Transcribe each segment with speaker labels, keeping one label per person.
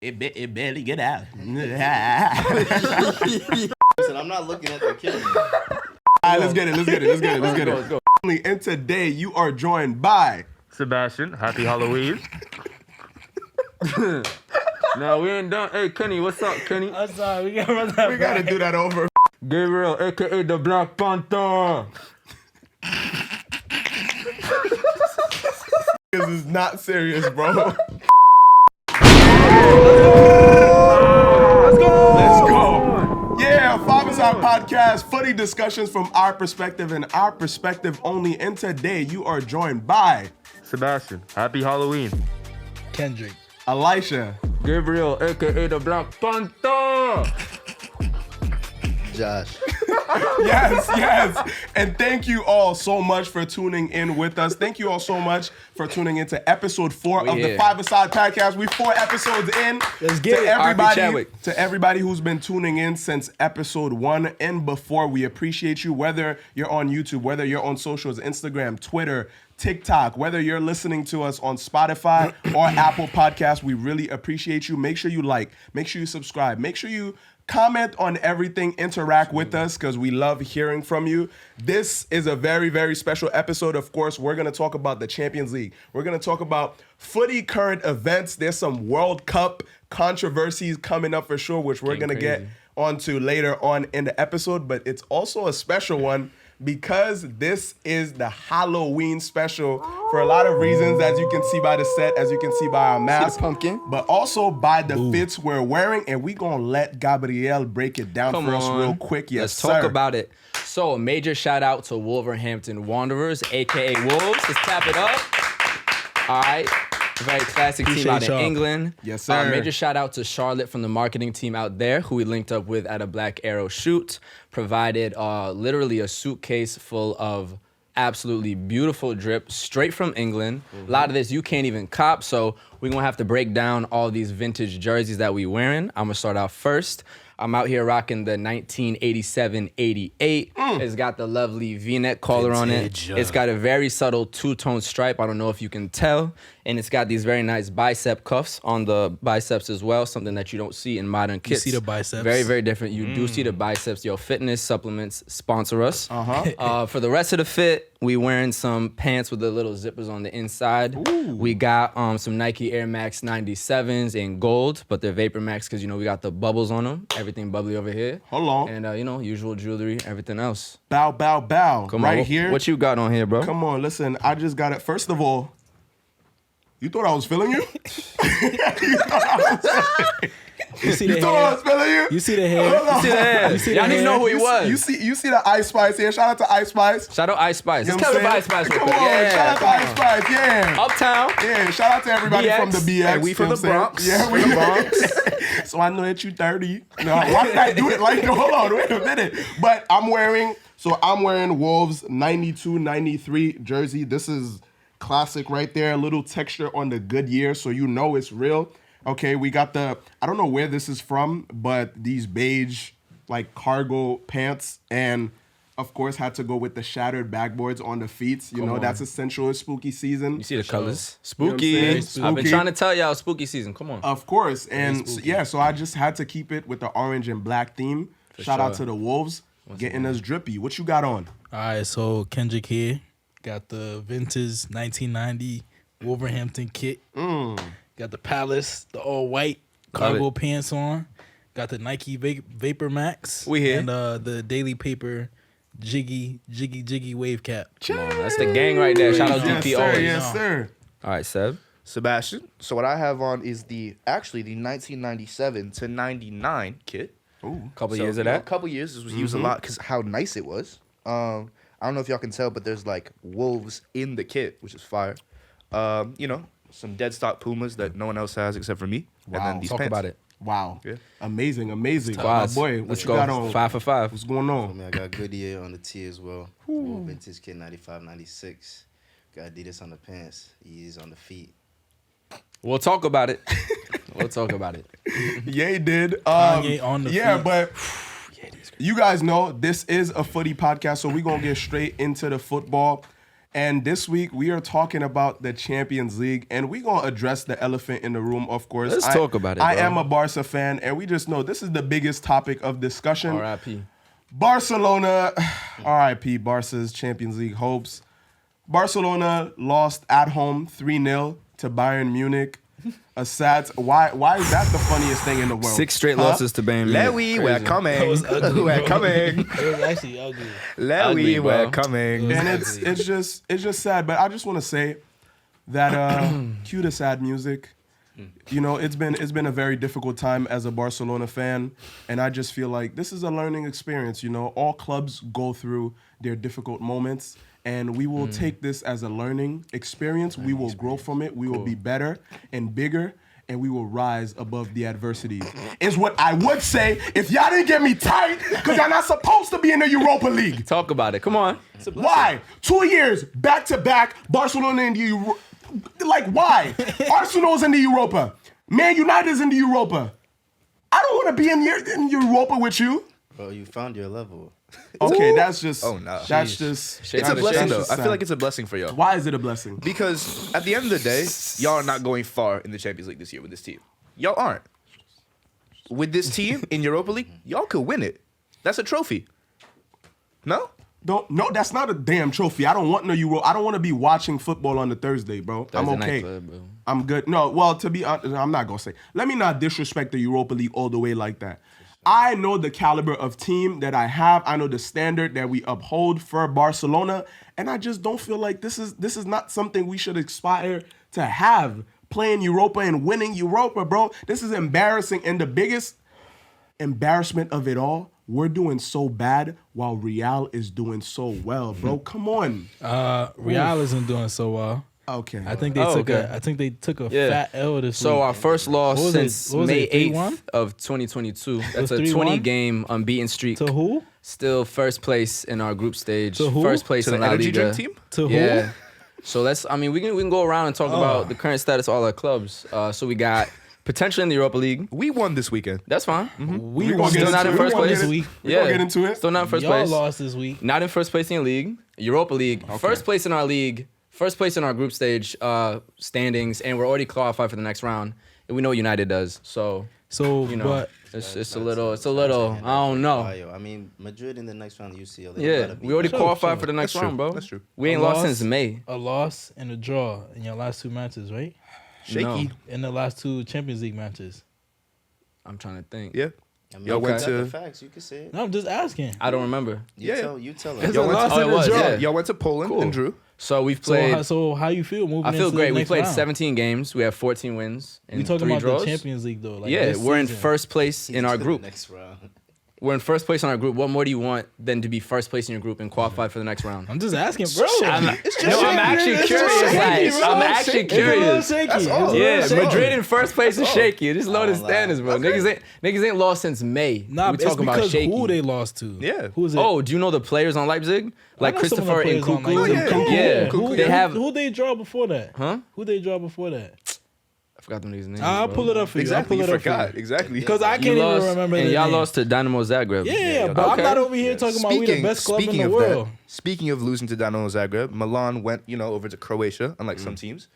Speaker 1: It barely get out.
Speaker 2: Listen, I'm not looking at the camera.
Speaker 1: All right, let's get it. And today you are joined by
Speaker 3: Sebastian. Happy Halloween. No, we ain't done. Hey, Kenny, what's up, Kenny?
Speaker 4: I'm sorry, we gotta run that
Speaker 1: We gotta do that over.
Speaker 3: Gabriel, a.k.a. the Black Panther.
Speaker 1: This is not serious, bro. Let's go. Yeah, 5ASIDE podcast, footy discussions from our perspective and our perspective only. And today you are joined by
Speaker 3: Sebastian. Happy Halloween.
Speaker 4: Khendrick.
Speaker 1: Elisha.
Speaker 3: Gabriel, a.k.a. the Black Panther.
Speaker 2: Josh.
Speaker 1: Yes. And thank you all so much for tuning in with us. Thank you all so much for tuning into episode 4 of the 5ASIDE podcast. We 4 episodes in.
Speaker 4: Let's get it.
Speaker 1: To everybody who's been tuning in since episode 1 and before, we appreciate you. Whether you're on YouTube, whether you're on socials, Instagram, Twitter, TikTok, whether you're listening to us on Spotify or Apple Podcasts, we really appreciate you. Make sure you like, make sure you subscribe, make sure you comment on everything, interact with us because we love hearing from you. This is a very, very special episode. Of course, we're going to talk about the Champions League. We're going to talk about footy current events. There's some World Cup controversies coming up for sure, which we're going to get onto later on in the episode. But it's also a special one because this is the Halloween special for a lot of reasons, as you can see by the set, as you can see by our mask,
Speaker 2: pumpkin,
Speaker 1: but also by the fits we're wearing, and we gonna let Gabriel break it down for us real quick. Yes,
Speaker 5: Let's
Speaker 1: sir.
Speaker 5: talk about it. So a major shout out to Wolverhampton Wanderers, aka Wolves. Let's clap it up. All right. Very classic team out in England.
Speaker 1: Yes, sir.
Speaker 5: Major shout out to Charlotte from the marketing team out there, who we linked up with at a Black Arrow shoot. Provided literally a suitcase full of absolutely beautiful drip straight from England. A lot of this you can't even cop, so we're gonna have to break down all these vintage jerseys that we wearing. I'm gonna start out first. I'm out here rocking the 1987-88. It's got the lovely V-neck collar on it. It's got a very subtle two-tone stripe. I don't know if you can tell. And it's got these very nice bicep cuffs on the biceps as well, something that you don't see in modern kits.
Speaker 4: You see the biceps.
Speaker 5: Very, very different. You do see the biceps. Yo, fitness supplements sponsor us. For the rest of the fit, we wearing some pants with the little zippers on the inside. Ooh. We got some Nike Air Max 97s in gold, but they're Vapor Max because, we got the bubbles on them. Everything bubbly over here.
Speaker 1: Hold on.
Speaker 5: And, usual jewelry, everything else.
Speaker 1: Bow.
Speaker 5: Come
Speaker 1: right
Speaker 5: on.
Speaker 1: here.
Speaker 5: What you got on here, bro?
Speaker 1: Come on, listen. I just got it. First of all, you thought I was feeling you?
Speaker 4: You see the
Speaker 1: You thought I was feeling you?
Speaker 4: You see the hair.
Speaker 5: Y'all didn't even know who he was.
Speaker 1: You see the Ice Spice here. Shout out to Ice Spice.
Speaker 5: Shout out Ice Spice.
Speaker 1: You know
Speaker 5: Let's
Speaker 1: what
Speaker 5: tell
Speaker 1: I'm
Speaker 5: Ice Spice real
Speaker 1: saying?
Speaker 5: quick.
Speaker 1: Come on,
Speaker 5: Yeah,
Speaker 1: shout out to
Speaker 5: come
Speaker 1: Ice
Speaker 5: on.
Speaker 1: Spice. Yeah.
Speaker 5: Uptown.
Speaker 1: Yeah, shout out to everybody
Speaker 5: BX.
Speaker 1: from the BX.
Speaker 5: Hey, we from the Bronx.
Speaker 1: Yeah, we
Speaker 5: from the Bronx.
Speaker 1: So I know that you 30. No, why did I do it like, hold on, wait a minute. But I'm wearing Wolves 92-93 jersey. This is classic right there. A little texture on the Goodyear, so you know it's real. Okay, we got I don't know where this is from, but these beige, like, cargo pants, and of course had to go with the shattered backboards on the feet. That's essential. It's spooky season.
Speaker 5: You see the colors.
Speaker 1: Spooky.
Speaker 5: You know what I'm saying?
Speaker 1: Spooky.
Speaker 5: I've been trying to tell y'all, spooky season. Come on.
Speaker 1: Of course. And so I just had to keep it with the orange and black theme. Shout out to the Wolves getting us drippy. What you got on?
Speaker 4: All right, so Khendrick here. Got the vintage 1990 Wolverhampton kit. Got the Palace, the all white cargo pants on. Got the Nike Vapor Max.
Speaker 5: We here.
Speaker 4: And the Daily Paper Jiggy wave cap.
Speaker 5: Come on, that's the gang right there. Shout out DP always.
Speaker 1: Yes, sir.
Speaker 5: All right, Seb.
Speaker 2: Sebastian. So what I have on is the 1997 to 99 kit.
Speaker 1: Ooh.
Speaker 5: Couple years of that.
Speaker 2: A couple years. This was used a lot because how nice it was. I don't know if y'all can tell, but there's like wolves in the kit, which is fire. Some dead stock Pumas that no one else has except for me.
Speaker 1: Wow.
Speaker 2: And then these
Speaker 5: Talk
Speaker 2: pants.
Speaker 5: about it.
Speaker 1: Wow.
Speaker 2: Yeah.
Speaker 1: Amazing.
Speaker 5: Squads.
Speaker 1: My boy, what
Speaker 5: Let's
Speaker 1: you
Speaker 5: go.
Speaker 1: got on?
Speaker 5: 5 for 5.
Speaker 1: What's going
Speaker 6: I
Speaker 1: on?
Speaker 6: mean, I got Goodyear on the tee as well. Little vintage kit 95, 96. Got Adidas on the pants. Yeezys on the feet.
Speaker 5: We'll talk about it.
Speaker 1: Ye did.
Speaker 4: Kanye on the feet.
Speaker 1: But you guys know this is a footy podcast, so we're going to get straight into the football. And this week we are talking about the Champions League, and we're gonna address the elephant in the room, of course.
Speaker 5: Let's talk about it,
Speaker 1: I
Speaker 5: bro.
Speaker 1: am a Barca fan, and we just know this is the biggest topic of discussion.
Speaker 5: R.I.P.
Speaker 1: Barcelona, R.I.P. Barca's Champions League hopes. Barcelona lost at home 3-0 to Bayern Munich. A sad. Why is that the funniest thing in the world?
Speaker 5: 6 straight losses to Bayern Munich.
Speaker 2: Lewy, we're
Speaker 5: Crazy.
Speaker 2: coming. We're coming.
Speaker 4: It was actually ugly.
Speaker 5: Ugly,
Speaker 2: Lewy,
Speaker 5: bro.
Speaker 2: we're coming.
Speaker 1: And it's just sad. But I just want to say that cue the sad music. You know, it's been a very difficult time as a Barcelona fan, and I just feel like this is a learning experience. You know, all clubs go through their difficult moments, and we will take this as a learning experience. We will grow from it. We will be better and bigger, and we will rise above the adversities. Is what I would say if y'all didn't get me tight, because y'all not supposed to be in the Europa League.
Speaker 5: Talk about it. Come on.
Speaker 1: Why? 2 years back to back, Barcelona in the Europa. Like, why? Arsenal's in the Europa. Man United's in the Europa. I don't want to be in Europa with you.
Speaker 6: Bro, you found your level.
Speaker 1: Okay, that's just.
Speaker 2: Oh, no.
Speaker 1: That's just.
Speaker 2: It's
Speaker 1: that's
Speaker 2: a blessing, though.
Speaker 1: just
Speaker 2: I feel
Speaker 1: sad.
Speaker 2: like it's a blessing for y'all.
Speaker 1: Why is it a blessing?
Speaker 2: Because at the end of the day, y'all are not going far in the Champions League this year with this team. Y'all aren't. With this team in Europa League, y'all could win it. That's a trophy. No?
Speaker 1: No, that's not a damn trophy. I don't want no Euro. I don't want to be watching football on the Thursday, bro. I'm
Speaker 5: Thursday night
Speaker 1: okay.
Speaker 5: club, bro.
Speaker 1: I'm good. No, well, to be honest, I'm not gonna say. Let me not disrespect the Europa League all the way like that. I know the caliber of team that I have. I know the standard that we uphold for Barcelona, and I just don't feel like this is not something we should aspire to have. Playing Europa and winning Europa, bro. This is embarrassing, and the biggest embarrassment of it all, we're doing so bad while Real is doing so well, bro. Come on.
Speaker 4: Real isn't doing so well.
Speaker 1: Okay.
Speaker 4: I think they took a
Speaker 5: Yeah.
Speaker 4: fat L this
Speaker 5: So
Speaker 4: week.
Speaker 5: our first loss
Speaker 4: What was it?
Speaker 5: since
Speaker 4: What was
Speaker 5: May
Speaker 4: it, 3-1?
Speaker 5: 8th of 2022. That's a
Speaker 4: 3-1?
Speaker 5: 20-game unbeaten streak.
Speaker 4: To who?
Speaker 5: Still first place in our group stage.
Speaker 4: To who?
Speaker 5: First place
Speaker 2: To
Speaker 5: in
Speaker 2: the
Speaker 5: La
Speaker 2: energy
Speaker 5: Liga.
Speaker 2: drink team?
Speaker 4: To
Speaker 5: Yeah.
Speaker 4: who?
Speaker 5: So we can go around and talk about the current status of all our clubs. So we got potentially in the Europa League.
Speaker 2: We won this weekend.
Speaker 5: That's fine.
Speaker 4: We
Speaker 1: gonna
Speaker 4: won
Speaker 1: get
Speaker 5: Still
Speaker 1: into
Speaker 5: not in
Speaker 1: it.
Speaker 5: first
Speaker 1: We gonna
Speaker 5: place.
Speaker 1: get
Speaker 4: week.
Speaker 1: We gonna get into it.
Speaker 5: Still not in first
Speaker 4: Y'all
Speaker 5: place.
Speaker 4: lost this week.
Speaker 5: Not in first place in the league. Europa League. First place in our league. First place in our group stage standings, and we're already qualified for the next round. And we know what United does. So
Speaker 4: So,
Speaker 5: you know,
Speaker 4: but
Speaker 5: it's a little. I don't know.
Speaker 6: I mean, Madrid in the next round of UCL. they
Speaker 5: Yeah,
Speaker 6: gotta beat
Speaker 5: we already
Speaker 6: them.
Speaker 5: qualified for the next
Speaker 2: That's
Speaker 5: round,
Speaker 2: true.
Speaker 5: bro.
Speaker 2: That's true.
Speaker 5: We ain't
Speaker 4: A
Speaker 5: lost
Speaker 4: loss.
Speaker 5: since May.
Speaker 4: a loss and a draw in your last 2 matches, right?
Speaker 2: Shaky.
Speaker 5: No.
Speaker 4: In the last 2 Champions League matches.
Speaker 5: I'm trying to think.
Speaker 2: Yeah.
Speaker 6: I mean,
Speaker 2: Y'all
Speaker 6: you
Speaker 2: went
Speaker 6: got
Speaker 2: to-
Speaker 6: the facts. You can say it.
Speaker 4: No, I'm just asking.
Speaker 5: I don't remember.
Speaker 6: You tell us.
Speaker 4: It's
Speaker 2: Y'all
Speaker 4: a
Speaker 2: went
Speaker 4: loss
Speaker 2: to,
Speaker 4: and
Speaker 5: it
Speaker 4: a
Speaker 5: was,
Speaker 4: draw.
Speaker 5: yeah.
Speaker 2: y'all went to Poland
Speaker 5: Cool.
Speaker 2: and drew.
Speaker 5: So we've
Speaker 4: So,
Speaker 5: played.
Speaker 4: so how you feel moving
Speaker 5: I feel
Speaker 4: into
Speaker 5: great.
Speaker 4: the
Speaker 5: We
Speaker 4: next
Speaker 5: played
Speaker 4: round?
Speaker 5: 17 games. We have 14 wins and
Speaker 4: We talking
Speaker 5: 3
Speaker 4: about
Speaker 5: draws.
Speaker 4: the Champions League though. Like
Speaker 5: Yeah,
Speaker 4: this
Speaker 5: we're in
Speaker 4: season.
Speaker 5: first place in our
Speaker 6: To the
Speaker 5: group.
Speaker 6: next round.
Speaker 5: We're in first place in our group. What more do you want than to be first place in your group and qualify for the next round?
Speaker 4: I'm just asking, bro.
Speaker 5: I'm actually curious. Like, I'm actually curious.
Speaker 4: That's
Speaker 2: all.
Speaker 5: Yeah, Madrid in first place is shaky. Just low the
Speaker 6: don't lie.
Speaker 5: standards, bro. Niggas ain't lost since May.
Speaker 4: Nah,
Speaker 5: we
Speaker 4: it's
Speaker 5: talking about
Speaker 4: because
Speaker 5: shaky.
Speaker 4: who they lost to.
Speaker 2: Yeah.
Speaker 4: Who's it?
Speaker 5: Oh, do you know the players on Leipzig? Like
Speaker 4: I know some of the
Speaker 5: Christopher and
Speaker 4: players on
Speaker 5: Kuku.
Speaker 4: Leipzig.
Speaker 2: yeah.
Speaker 4: Kuku.
Speaker 5: Yeah.
Speaker 4: Who
Speaker 5: They have.
Speaker 4: who they draw before that?
Speaker 5: Huh?
Speaker 4: Who they draw before that?
Speaker 5: I forgot them niggas' names.
Speaker 4: I'll
Speaker 5: bro.
Speaker 4: pull it up for you.
Speaker 2: Exactly.
Speaker 4: I'll
Speaker 2: You
Speaker 4: pull it up
Speaker 2: forgot.
Speaker 4: for you.
Speaker 2: Exactly.
Speaker 4: Because I
Speaker 5: You
Speaker 4: can't
Speaker 5: lost,
Speaker 4: even remember
Speaker 5: and
Speaker 4: the
Speaker 5: y'all
Speaker 4: name.
Speaker 5: lost to Dinamo Zagreb.
Speaker 4: Yeah, but I'm
Speaker 5: Okay.
Speaker 4: not over here talking about we the best club in the world.
Speaker 2: Speaking of losing to Dinamo Zagreb, Milan went, over to Croatia, unlike some teams.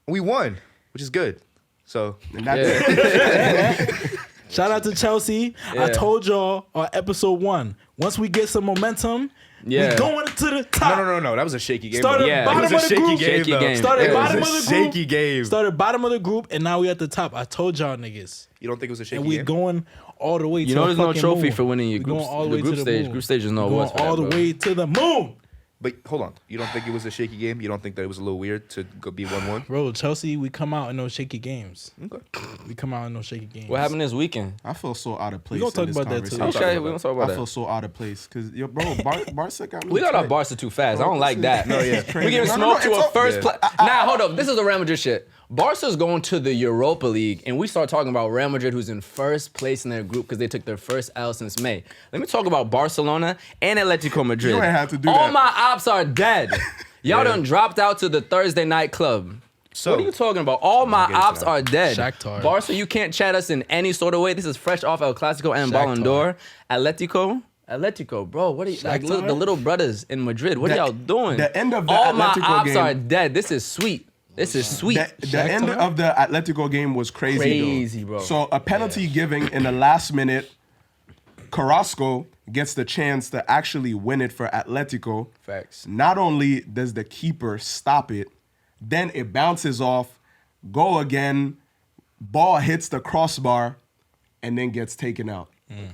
Speaker 2: We won, which is good. So
Speaker 1: And that's
Speaker 4: Shout out to Chelsea. I
Speaker 5: Yeah.
Speaker 4: told y'all on episode 1, once we get some momentum,
Speaker 5: Yeah.
Speaker 4: we going to the top.
Speaker 2: no. That was a shaky game.
Speaker 4: Started
Speaker 2: though.
Speaker 5: Yeah.
Speaker 4: bottom
Speaker 2: It was a
Speaker 4: of the
Speaker 2: shaky
Speaker 4: group.
Speaker 2: game.
Speaker 5: Shaky
Speaker 2: though.
Speaker 5: game.
Speaker 4: Started
Speaker 5: It was
Speaker 4: bottom
Speaker 2: a
Speaker 4: of the group.
Speaker 2: shaky game.
Speaker 4: Started bottom of the group, and now we at the top. I told y'all niggas.
Speaker 2: You don't think it was a shaky
Speaker 4: And we
Speaker 2: game?
Speaker 4: going all the way to
Speaker 5: You know
Speaker 4: the
Speaker 5: there's no
Speaker 4: fucking
Speaker 5: trophy
Speaker 4: moon.
Speaker 5: for winning your
Speaker 4: We
Speaker 5: group,
Speaker 4: going all the
Speaker 5: the
Speaker 4: way
Speaker 5: group
Speaker 4: to the
Speaker 5: stage.
Speaker 4: moon.
Speaker 5: Group stage is no
Speaker 4: We going
Speaker 5: awards for
Speaker 4: all
Speaker 5: that,
Speaker 4: the
Speaker 5: bro.
Speaker 4: way to the moon.
Speaker 2: But hold on. You don't think it was a shaky game? You don't think that it was a little weird to go be 1-1?
Speaker 4: Bro, Chelsea, we come out in those shaky games.
Speaker 2: Okay.
Speaker 4: We come out in those shaky games.
Speaker 5: What happened this weekend?
Speaker 1: I feel so out of place.
Speaker 4: gonna
Speaker 1: in
Speaker 4: talk
Speaker 1: this
Speaker 4: about that too.
Speaker 1: conversation.
Speaker 5: Okay, we gonna talk
Speaker 1: I
Speaker 5: about
Speaker 1: feel
Speaker 5: that.
Speaker 1: so out of place because bro, Barca got me.
Speaker 5: We got our
Speaker 1: tight.
Speaker 5: Barca too fast. I don't
Speaker 1: Bro,
Speaker 5: like
Speaker 1: this
Speaker 5: that.
Speaker 1: is- No, yeah.
Speaker 5: We giving
Speaker 1: No,
Speaker 5: smoke to
Speaker 1: it's
Speaker 5: a
Speaker 1: all-
Speaker 5: first
Speaker 2: Yeah.
Speaker 5: place. Nah, hold up. This is the Real Madrid shit. Barca's going to the Europa League, and we start talking about Real Madrid, who's in first place in their group because they took their first L since May. Let me talk about Barcelona and Atletico Madrid.
Speaker 1: You ain't have to do
Speaker 5: All
Speaker 1: that.
Speaker 5: my ops are dead. Y'all done dropped out to the Thursday night club.
Speaker 2: So
Speaker 5: What are you talking about? All my
Speaker 2: get into
Speaker 5: ops
Speaker 2: that.
Speaker 5: are dead.
Speaker 4: Shakhtar.
Speaker 5: Barca, you can't chat us in any sort of way. This is fresh off El Clasico and
Speaker 4: Shakhtar.
Speaker 5: Ballon d'Or. Atletico, Atletico, bro. What are you like?
Speaker 1: Shakhtar?
Speaker 5: The little brothers in Madrid. What are y'all doing?
Speaker 1: the end of the
Speaker 5: All my
Speaker 1: Atletico
Speaker 5: ops
Speaker 1: game-
Speaker 5: are dead. This is sweet. This is sweet.
Speaker 1: The end of the Atletico game was crazy,
Speaker 5: Crazy,
Speaker 1: though.
Speaker 5: bro.
Speaker 1: So a penalty giving in the last minute, Carrasco gets the chance to actually win it for Atletico.
Speaker 5: Facts.
Speaker 1: Not only does the keeper stop it, then it bounces off, go again, ball hits the crossbar, and then gets taken out.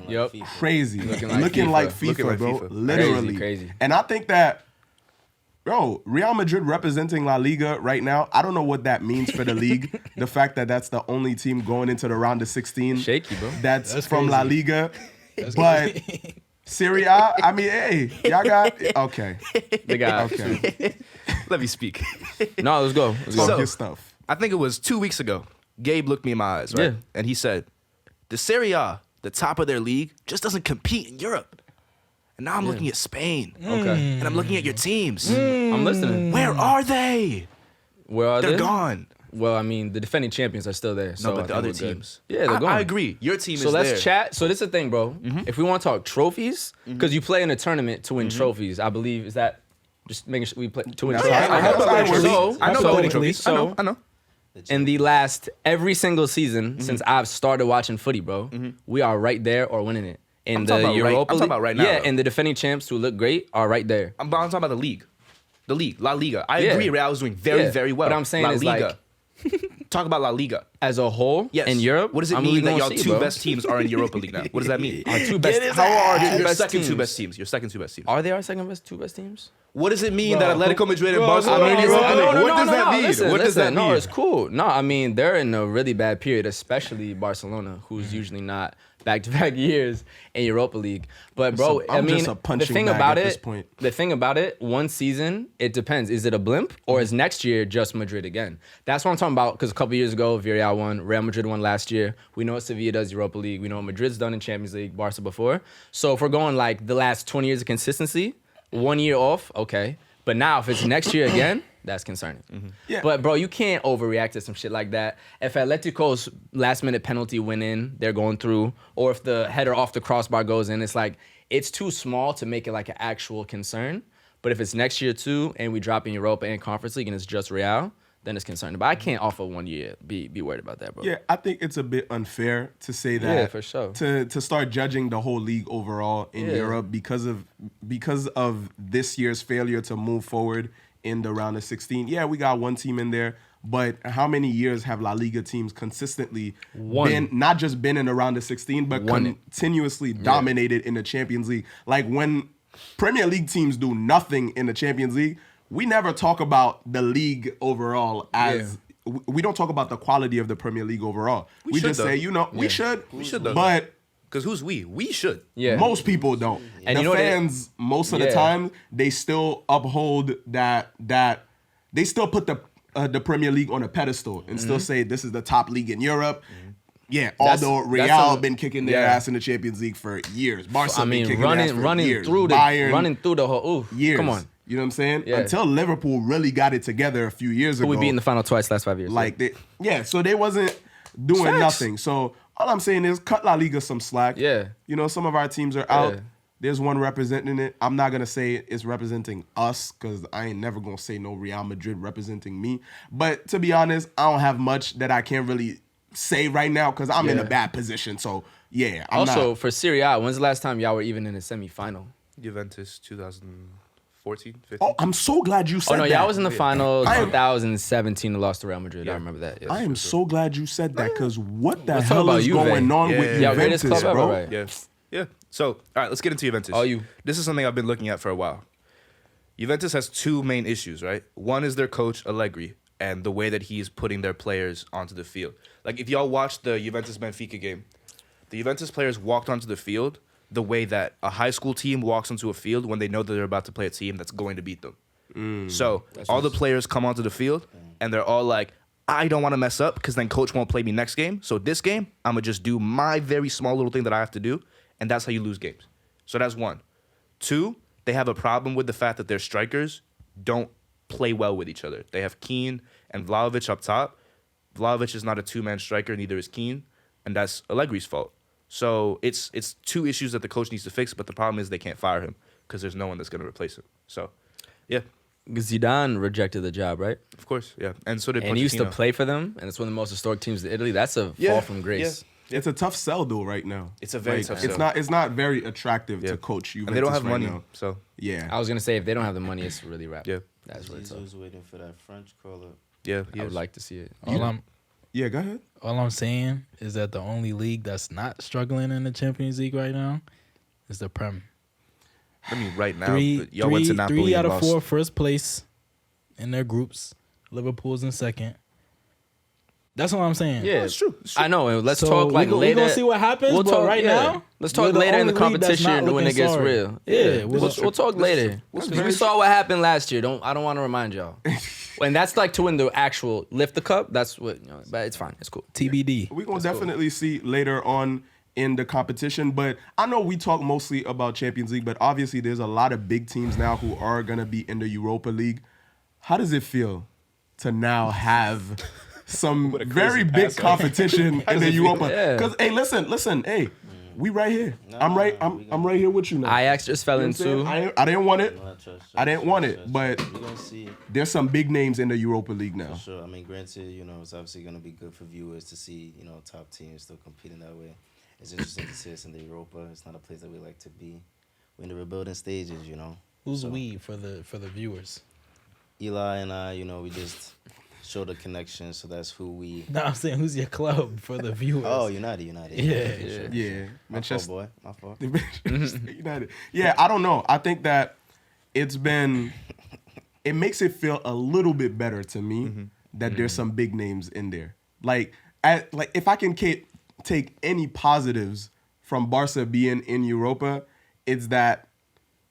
Speaker 5: Yep.
Speaker 1: Crazy.
Speaker 5: Looking like
Speaker 1: FIFA,
Speaker 2: Looking like
Speaker 1: bro.
Speaker 2: FIFA.
Speaker 1: Literally.
Speaker 5: Crazy.
Speaker 1: And I think that, bro, Real Madrid representing La Liga right now, I don't know what that means for the league. The fact that that's the only team going into the round of 16.
Speaker 5: Shaky, bro.
Speaker 1: That's from
Speaker 4: crazy.
Speaker 1: La Liga. But Serie A, I mean, hey, y'all got, okay.
Speaker 5: The guy.
Speaker 1: Okay.
Speaker 2: Let me speak.
Speaker 5: No, let's go. Let's go.
Speaker 1: Talk your stuff.
Speaker 2: I think it was 2 weeks ago. Gabe looked me in my eyes, right?
Speaker 5: Yeah.
Speaker 2: And he said, the Serie A, the top of their league, just doesn't compete in Europe. And now I'm looking at Spain.
Speaker 5: Okay.
Speaker 2: And I'm looking at your teams.
Speaker 5: I'm listening.
Speaker 2: Where are they?
Speaker 5: Where are
Speaker 2: They're
Speaker 5: they?
Speaker 2: gone.
Speaker 5: Well, I mean, the defending champions are still there. So
Speaker 2: No,
Speaker 5: I
Speaker 2: but the
Speaker 5: think
Speaker 2: other
Speaker 5: we're good.
Speaker 2: teams.
Speaker 5: Yeah, they're gone.
Speaker 2: I agree. Your team
Speaker 5: So
Speaker 2: is
Speaker 5: let's
Speaker 2: there.
Speaker 5: chat. So this is the thing, bro. If we want to talk trophies, because you play in a tournament to win trophies, I believe, is that just making sure we play to win
Speaker 1: That's
Speaker 5: trophies?
Speaker 1: fine. That's fine with me.
Speaker 2: I know
Speaker 5: so-
Speaker 2: winning trophies.
Speaker 5: so-
Speaker 2: I know.
Speaker 5: in the last every single season since I've started watching footy, bro, we are right there or winning it. In
Speaker 2: I'm
Speaker 5: the
Speaker 2: talking about right-
Speaker 5: Europa
Speaker 2: I'm talking
Speaker 5: League-
Speaker 2: about right now,
Speaker 5: Yeah,
Speaker 2: though.
Speaker 5: and the defending champs who look great are right there.
Speaker 2: I'm talking about the league. The league, La Liga. I
Speaker 5: Yeah.
Speaker 2: agree, Real is doing very,
Speaker 5: Yeah.
Speaker 2: very well.
Speaker 5: What I'm saying
Speaker 2: La
Speaker 5: is,
Speaker 2: Liga.
Speaker 5: like-
Speaker 2: Talk about La Liga.
Speaker 5: As a whole,
Speaker 2: Yes.
Speaker 5: in Europe,
Speaker 2: What does it
Speaker 5: I'm
Speaker 2: mean
Speaker 5: really
Speaker 2: that
Speaker 5: gonna
Speaker 2: y'all
Speaker 5: see,
Speaker 2: two
Speaker 5: bro.
Speaker 2: best teams are in Europa League now? What does that mean?
Speaker 5: Our two best. How are our two
Speaker 2: Your
Speaker 5: best
Speaker 2: second
Speaker 5: teams?
Speaker 2: two best teams. Your second two best teams.
Speaker 5: Are they our two best teams?
Speaker 2: What does it mean that Atletico Madrid and
Speaker 4: Bro,
Speaker 2: Barcelona
Speaker 5: I mean,
Speaker 2: are in
Speaker 5: it's-
Speaker 2: Europa League? What does that mean?
Speaker 5: Listen,
Speaker 2: What does
Speaker 5: listen,
Speaker 2: that
Speaker 5: no,
Speaker 2: mean?
Speaker 5: it's cool. No, I mean they're in a really bad period, especially Barcelona, who's usually not back-to-back years in Europa League. But bro,
Speaker 1: So, I'm
Speaker 5: I mean,
Speaker 1: just a
Speaker 5: the
Speaker 1: punching
Speaker 5: thing
Speaker 1: bag
Speaker 5: about
Speaker 1: at
Speaker 5: it,
Speaker 1: this point.
Speaker 5: the thing about it, one season, it depends. Is it a blimp or is next year just Madrid again? That's what I'm talking about. Because a couple years ago, Villarreal won, Real Madrid won last year. We know what Sevilla does Europa League. We know what Madrid's done in Champions League, Barca before. So if we're going like the last 20 years of consistency, 1 year off, okay. But now if it's next year again, that's concerning.
Speaker 1: Yeah.
Speaker 5: But bro, you can't overreact to some shit like that. If Atletico's last minute penalty went in, they're going through, or if the header off the crossbar goes in, it's like it's too small to make it like an actual concern. But if it's next year too, and we drop in Europa and Conference League, and it's just Real, then it's concerning. But I can't off of 1 year be worried about that, bro.
Speaker 1: Yeah, I think it's a bit unfair to say that.
Speaker 5: Yeah, for sure.
Speaker 1: To start judging the whole league overall in
Speaker 5: Yeah.
Speaker 1: Europe because of this year's failure to move forward in the round of 16. Yeah, we got one team in there, but how many years have La Liga teams consistently been not just been in the round of 16, but
Speaker 5: Won it.
Speaker 1: continuously dominated in the Champions League? Like when Premier League teams do nothing in the Champions League, we never talk about the league overall as we don't talk about the quality of the Premier League overall. We
Speaker 2: should,
Speaker 1: just
Speaker 2: though.
Speaker 1: say, we should.
Speaker 2: We should, though.
Speaker 1: But
Speaker 2: Because who's we? We should.
Speaker 5: Yeah.
Speaker 1: most people don't.
Speaker 5: And
Speaker 1: the
Speaker 5: you know what it-
Speaker 1: fans, most of the
Speaker 5: Yeah.
Speaker 1: time, they still uphold that they still put the Premier League on a pedestal and still say this is the top league in Europe. Yeah,
Speaker 5: That's-
Speaker 1: although
Speaker 5: that's
Speaker 1: Real
Speaker 5: a-
Speaker 1: been kicking their
Speaker 5: yeah.
Speaker 1: ass in the Champions League for years. Barca
Speaker 5: I
Speaker 1: been
Speaker 5: mean,
Speaker 1: kicking their ass for
Speaker 5: running
Speaker 1: years.
Speaker 5: through
Speaker 1: Bayern,
Speaker 5: the whole. Ooh,
Speaker 1: years.
Speaker 5: come on.
Speaker 1: You know what I'm saying?
Speaker 5: Yeah.
Speaker 1: Until Liverpool really got it together a few years ago.
Speaker 5: We beat in the final twice last 5 years.
Speaker 1: Like so they wasn't doing
Speaker 5: Facts.
Speaker 1: nothing. So all I'm saying is cut La Liga some slack.
Speaker 5: Yeah.
Speaker 1: You know, some of our teams are out.
Speaker 5: Yeah.
Speaker 1: There's one representing it. I'm not gonna say it's representing us because I ain't never gonna say no Real Madrid representing me. But to be honest, I don't have much that I can really say right now because I'm in a bad position. So yeah. I'm
Speaker 5: also
Speaker 1: not.
Speaker 5: for Serie A, when's the last time y'all were even in a semifinal?
Speaker 2: Juventus 2014, 15.
Speaker 1: Oh, I'm so glad you said
Speaker 5: Oh no,
Speaker 1: that.
Speaker 5: y'all was in the final
Speaker 1: I am-
Speaker 5: 2017 and lost to Real Madrid. I remember that. Yes.
Speaker 1: I am so glad you said that because what the
Speaker 5: Let's talk
Speaker 1: hell
Speaker 5: about
Speaker 1: is
Speaker 5: Juve.
Speaker 1: going on
Speaker 2: Yeah,
Speaker 1: with
Speaker 2: yeah,
Speaker 5: yeah. Greatest
Speaker 1: Juventus,
Speaker 5: club ever,
Speaker 1: bro?
Speaker 5: right?
Speaker 2: Yeah. Yeah. So, all right, let's get into Juventus.
Speaker 5: All you.
Speaker 2: This is something I've been looking at for a while. Juventus has two main issues, right? One is their coach, Allegri, and the way that he's putting their players onto the field. Like, if y'all watched the Juventus-Benfica game, the Juventus players walked onto the field the way that a high school team walks onto a field when they know that they're about to play a team that's going to beat them. So, all the players come onto the field, and they're all like, I don't want to mess up because then coach won't play me next game. So this game, I'm going to just do my very small little thing that I have to do, and that's how you lose games. So that's one. Two, they have a problem with the fact that their strikers don't play well with each other. They have Keane and Vlahovic up top. Vlahovic is not a two-man striker, neither is Keane, and that's Allegri's fault. So it's two issues that the coach needs to fix, but the problem is they can't fire him because there's no one that's going to replace him. So, yeah,
Speaker 5: Zidane rejected the job, right?
Speaker 2: of course, yeah. And so did
Speaker 5: And he used to
Speaker 2: Pochettino.
Speaker 5: play for them, and it's one of the most historic teams in Italy. That's a fall from grace.
Speaker 1: It's a tough sell though right now.
Speaker 2: It's a very tough
Speaker 1: It's
Speaker 2: sell.
Speaker 1: not very attractive
Speaker 2: Yeah.
Speaker 1: to coach Juventus
Speaker 2: And they don't have
Speaker 1: right
Speaker 2: money,
Speaker 1: now.
Speaker 2: so
Speaker 1: Yeah.
Speaker 5: I was gonna say if they don't have the money, it's really rap.
Speaker 2: yeah,
Speaker 5: That's what it's
Speaker 6: Jesus waiting for that French call up.
Speaker 2: yeah.
Speaker 5: I would like to see it.
Speaker 1: Yeah, go ahead.
Speaker 4: All I'm saying is that the only league that's not struggling in the Champions League right now is the Prem.
Speaker 2: I mean, right now, but y'all went to Napoli
Speaker 4: three out
Speaker 2: and
Speaker 4: of
Speaker 2: lost.
Speaker 4: 4 first place in their groups. Liverpool's in second. That's all I'm saying.
Speaker 5: Yeah,
Speaker 2: it's true.
Speaker 5: I know. And let's
Speaker 4: So
Speaker 5: talk like
Speaker 4: we
Speaker 5: later.
Speaker 4: gonna see what happens.
Speaker 5: We'll
Speaker 4: but
Speaker 5: talk
Speaker 4: right
Speaker 5: yeah.
Speaker 4: now.
Speaker 5: Let's
Speaker 4: we're
Speaker 5: talk later in the
Speaker 4: only league that's not
Speaker 5: competition when it
Speaker 4: looking
Speaker 5: gets
Speaker 4: sorry.
Speaker 5: real.
Speaker 4: Yeah,
Speaker 5: we'll talk later. Because we saw what happened last year. I don't want to remind y'all. And that's like to win the actual lift the cup. That's what. But it's fine. It's cool.
Speaker 4: TBD.
Speaker 1: We're going to definitely see later on in the competition. But I know we talk mostly about Champions League, but obviously there's a lot of big teams now who are going to be in the Europa League. How does it feel to now have some very big competition in the Europa?
Speaker 5: Yeah.
Speaker 1: Because, hey, listen, hey, we right here. I'm right here with you now.
Speaker 5: Ajax just fell
Speaker 1: You know what I'm
Speaker 5: into.
Speaker 1: saying? I didn't want it.
Speaker 6: Trust,
Speaker 1: I didn't want it, but
Speaker 6: we're gonna see.
Speaker 1: there's some big names in the Europa League now.
Speaker 6: For sure. I mean, granted, it's obviously going to be good for viewers to see, top teams still competing that way. It's interesting to see us in the Europa. It's not a place that we like to be. We're in the rebuilding stages,
Speaker 4: Who's
Speaker 6: So,
Speaker 4: we for the viewers?
Speaker 6: Eli and I, we just show the connection, so that's who we.
Speaker 4: No, I'm saying who's your club for the viewers?
Speaker 6: Oh, United.
Speaker 4: Yeah.
Speaker 6: For sure.
Speaker 1: Yeah,
Speaker 6: My fault,
Speaker 1: Manchester
Speaker 6: boy. My fault.
Speaker 1: Manchester United. Yeah, I don't know. I think that it makes it feel a little bit better to me that there's some big names in there. Like if I can take any positives from Barca being in Europa, it's that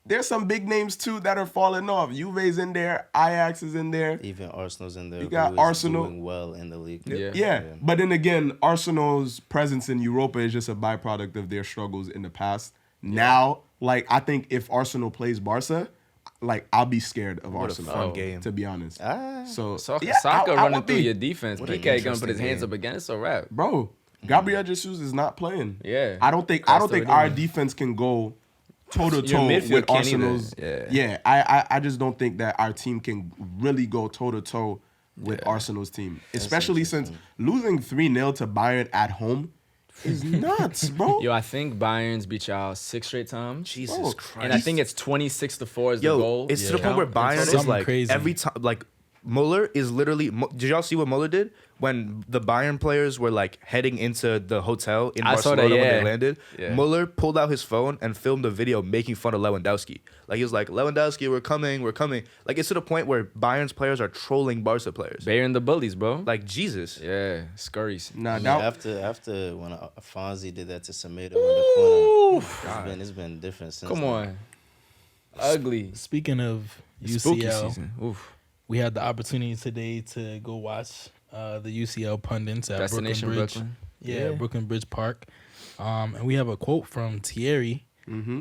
Speaker 1: there's some big names too that are falling off. Juve's in there, Ajax is in there.
Speaker 6: Even Arsenal's in there.
Speaker 1: You got
Speaker 6: who is
Speaker 1: Arsenal.
Speaker 6: doing well in the league.
Speaker 1: Yeah, but then again, Arsenal's presence in Europa is just a byproduct of their struggles in the past. Now, I think if Arsenal plays Barca, I'll be scared of
Speaker 2: What a
Speaker 1: Arsenal.
Speaker 2: fun game.
Speaker 1: To be honest. So
Speaker 5: Saka
Speaker 1: yeah, I
Speaker 5: running
Speaker 1: would
Speaker 5: through
Speaker 1: be.
Speaker 5: your defense.
Speaker 6: What an
Speaker 5: PK gonna put
Speaker 6: interesting
Speaker 5: his hands
Speaker 6: game.
Speaker 5: up again. It's a wrap.
Speaker 1: Bro, Gabriel Jesus is not playing.
Speaker 5: Yeah.
Speaker 1: I don't think
Speaker 5: Costa
Speaker 1: our
Speaker 5: Rica.
Speaker 1: defense can go toe to
Speaker 5: Your
Speaker 1: toe
Speaker 5: midfield
Speaker 1: with
Speaker 5: can't either.
Speaker 1: Arsenal's.
Speaker 5: Yeah.
Speaker 1: I just don't think that our team can really go toe to toe with Arsenal's team, especially since losing 3-0 to Bayern at home is nuts, bro.
Speaker 5: Yo, I think Bayern's beat y'all 6 straight times.
Speaker 2: Jesus
Speaker 1: Bro,
Speaker 2: Christ.
Speaker 5: And I think it's 26-4 is the goal.
Speaker 2: It's to the point where Bayern is
Speaker 4: Something
Speaker 2: like
Speaker 4: crazy.
Speaker 2: every time Muller is literally. Did y'all see what Muller did when the Bayern players were heading into the hotel in
Speaker 5: I saw
Speaker 2: Barcelona
Speaker 5: that,
Speaker 2: when
Speaker 5: yeah.
Speaker 2: they landed?
Speaker 5: Yeah.
Speaker 2: Muller pulled out his phone and filmed a video making fun of Lewandowski. He was like, "Lewandowski, we're coming." It's to the point where Bayern's players are trolling Barca players.
Speaker 5: Bayern the bullies, bro.
Speaker 2: Jesus.
Speaker 5: Yeah, scurries.
Speaker 1: Nah,
Speaker 6: Yeah,
Speaker 1: that,
Speaker 6: after when Fonzie did that to Semedo in the corner, it's been different since.
Speaker 5: Come
Speaker 6: then.
Speaker 5: on. Ugly.
Speaker 4: Speaking of
Speaker 5: Spooky
Speaker 4: UCL,
Speaker 5: season. Oof.
Speaker 4: we had the opportunity today to go watch the UCL pundits at
Speaker 5: Destination
Speaker 4: Brooklyn Bridge.
Speaker 5: Brooklyn.
Speaker 4: Yeah, Brooklyn Bridge Park. And we have a quote from Thierry.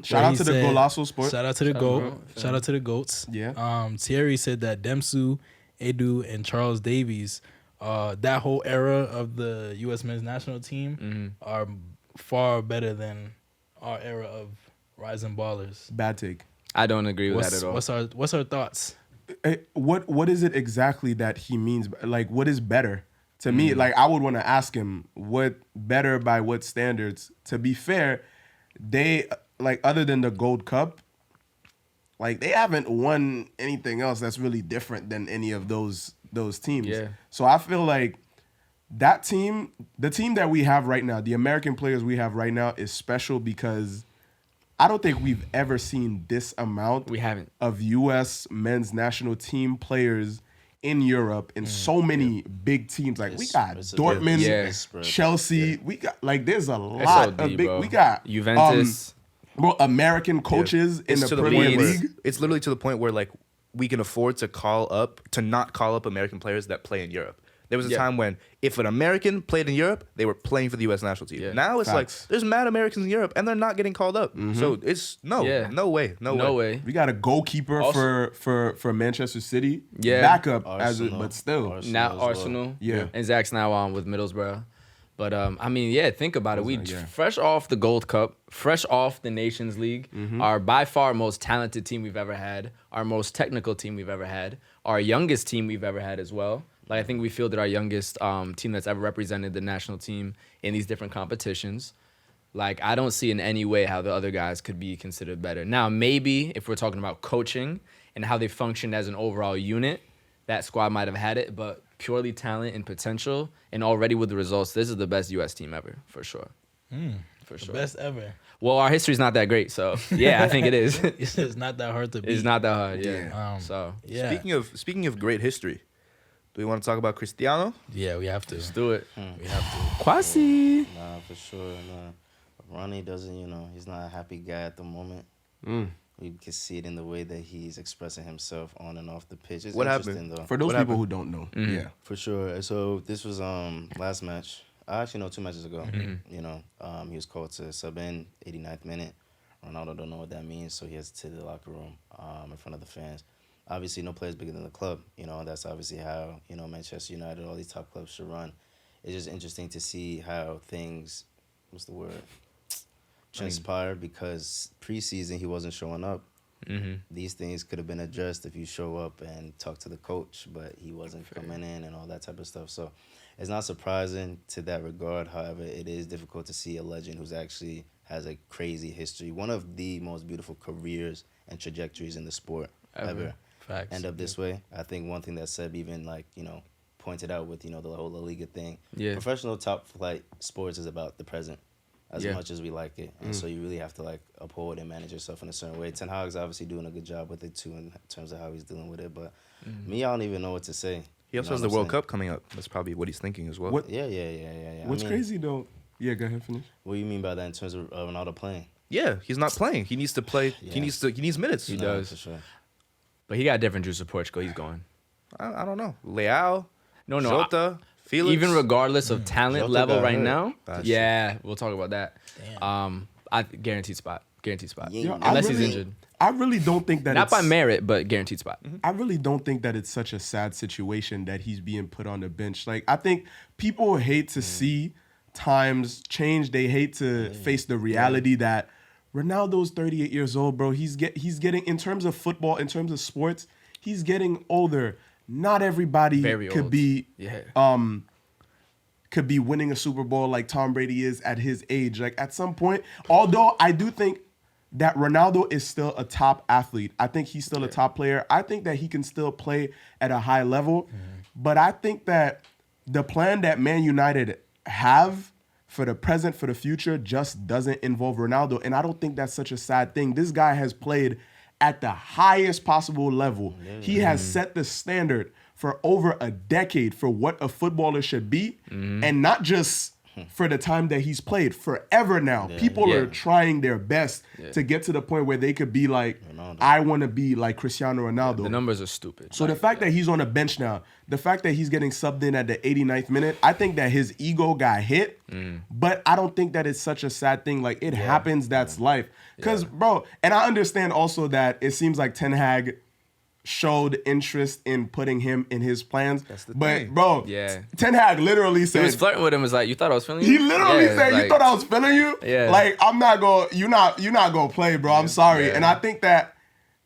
Speaker 1: shout out to the Golasso Sport.
Speaker 4: Shout out to the GOAT. Shout out to the GOATs.
Speaker 1: Yeah.
Speaker 4: Thierry said that Demsu, Edu, and Charles Davies, that whole era of the U.S. men's national team are far better than our era of rising ballers.
Speaker 1: Bad take.
Speaker 5: I don't agree with that at all.
Speaker 4: What's our thoughts?
Speaker 1: What is it exactly that he means? What is better? To me, I would want to ask him what better by what standards. To be fair, they other than the Gold Cup, they haven't won anything else that's really different than any of those teams.
Speaker 5: Yeah.
Speaker 1: So I feel like that team, the team that we have right now, the American players we have right now is special because I don't think we've ever seen this amount
Speaker 5: We haven't.
Speaker 1: of U.S. men's national team players in Europe in so many big teams. We got
Speaker 6: It's a
Speaker 1: Dortmund,
Speaker 5: Yeah.
Speaker 6: spread.
Speaker 1: Chelsea. We got there's a lot
Speaker 5: SOD,
Speaker 1: of big.
Speaker 5: bro.
Speaker 1: We got
Speaker 5: Juventus.
Speaker 1: American coaches in
Speaker 2: It's
Speaker 1: the
Speaker 2: to the
Speaker 1: Premier
Speaker 2: point where
Speaker 1: League.
Speaker 2: it's literally to the point where we can afford to not call up American players that play in Europe. There was a time when if an American played in Europe, they were playing for the U.S. national team.
Speaker 5: Yeah.
Speaker 2: Now it's
Speaker 1: Facts.
Speaker 2: there's mad Americans in Europe and they're not getting called up. So it's no way.
Speaker 5: No way.
Speaker 1: We got a goalkeeper
Speaker 5: Also-
Speaker 1: for Manchester City.
Speaker 5: Yeah.
Speaker 1: Backup
Speaker 6: Arsenal.
Speaker 1: but still.
Speaker 6: Arsenal
Speaker 5: Now
Speaker 6: as well.
Speaker 5: Arsenal.
Speaker 1: Yeah.
Speaker 5: And Zach's now on with Middlesbrough. But I mean, yeah, think about it. We fresh off the Gold Cup, fresh off the Nations League, our by far most talented team we've ever had, our most technical team we've ever had, our youngest team we've ever had as well. Like I think we fielded our youngest team that's ever represented the national team in these different competitions. Like I don't see in any way how the other guys could be considered better. Now maybe if we're talking about coaching and how they functioned as an overall unit, that squad might have had it, but purely talent and potential, and already with the results, this is the best U.S. team ever, for sure. For sure.
Speaker 4: Best ever.
Speaker 5: Well, our history's not that great, so yeah, I think it is.
Speaker 4: It's not that hard to beat.
Speaker 5: It's not that hard, yeah.
Speaker 4: Yeah.
Speaker 2: Speaking of great history, do we want to talk about Cristiano?
Speaker 4: Yeah, we have to.
Speaker 5: Let's do it.
Speaker 4: We have to.
Speaker 5: Kwasi.
Speaker 6: Nah, for sure. Nah. Ronnie doesn't, he's not a happy guy at the moment. We can see it in the way that he's expressing himself on and off the pitch. It's
Speaker 2: What
Speaker 6: interesting,
Speaker 2: happened?
Speaker 6: though.
Speaker 1: For those people who don't know, yeah.
Speaker 6: For sure. So this was last match. I actually know 2 matches ago. He was called to sub in 89th minute. Ronaldo don't know what that means, so he has to the locker room in front of the fans. Obviously, no player's bigger than the club. That's obviously how Manchester United, all these top clubs should run. It's just interesting to see how things, transpire, because preseason he wasn't showing up. These things could have been addressed if you show up and talk to the coach, but he wasn't coming in and all that type of stuff. So it's not surprising to that regard. However, it is difficult to see a legend who's actually has a crazy history, one of the most beautiful careers and trajectories in the sport ever.
Speaker 4: Facts.
Speaker 6: End up this way. I think one thing that Seb even pointed out with the whole La Liga thing. Yeah. Professional top flight sports is about the present. As much as we like it. And so you really have to uphold and manage yourself in a certain way. Ten Hag's obviously doing a good job with it too in terms of how he's dealing with it. But me, I don't even know what to say.
Speaker 2: He also has the World Cup coming up. That's probably what he's thinking as well.
Speaker 6: Yeah.
Speaker 1: What's crazy though? Yeah, go ahead, finish.
Speaker 6: What do you mean by that in terms of Ronaldo playing?
Speaker 2: Yeah, he's not playing. He needs to play. Yeah. He needs minutes.
Speaker 5: He does.
Speaker 6: For sure.
Speaker 5: But he got a different juice of Portugal. He's going.
Speaker 2: I don't know. Leao.
Speaker 5: No.
Speaker 2: Jota. Felix.
Speaker 5: Even regardless of talent
Speaker 6: Jota
Speaker 5: level right
Speaker 6: hurt.
Speaker 5: now.
Speaker 2: Yeah,
Speaker 5: we'll talk about that.
Speaker 4: Damn.
Speaker 5: I guaranteed spot.
Speaker 6: Yeah.
Speaker 5: Unless he's injured.
Speaker 1: I really don't think that
Speaker 5: Not by merit, but guaranteed spot.
Speaker 1: I really don't think that it's such a sad situation that he's being put on the bench. Like, I think people hate to see times change. They hate to face the reality that Ronaldo's 38 years old, bro. He's getting, in terms of football, in terms of sports, he's getting older. Not everybody could be winning a Super Bowl like Tom Brady is at his age. Like, at some point, although I do think that Ronaldo is still a top athlete. I think he's still a top player. I think that he can still play at a high level. But I think that the plan that Man United have for the present, for the future, just doesn't involve Ronaldo. And I don't think that's such a sad thing. This guy has played at the highest possible level. He has set the standard for over a decade for what a footballer should be. And not just for the time that he's played, forever now. People are trying their best to get to the point where they could be like, Ronaldo. I want to be like Cristiano Ronaldo.
Speaker 5: The numbers are stupid.
Speaker 1: So the fact that he's on the bench now, the fact that he's getting subbed in at the 89th minute, I think that his ego got hit, but I don't think that it's such a sad thing. Like, it happens, that's life. Because, bro, and I understand also that it seems like Ten Hag showed interest in putting him in his plans. But, bro, Ten Hag literally said...
Speaker 5: He was flirting with him, was like, you thought I was feeling you?
Speaker 1: He literally said, you thought I was feeling you?
Speaker 5: Yeah.
Speaker 1: Like, I'm not going... You're not going to play, bro. I'm sorry.
Speaker 5: Yeah.
Speaker 1: And I think that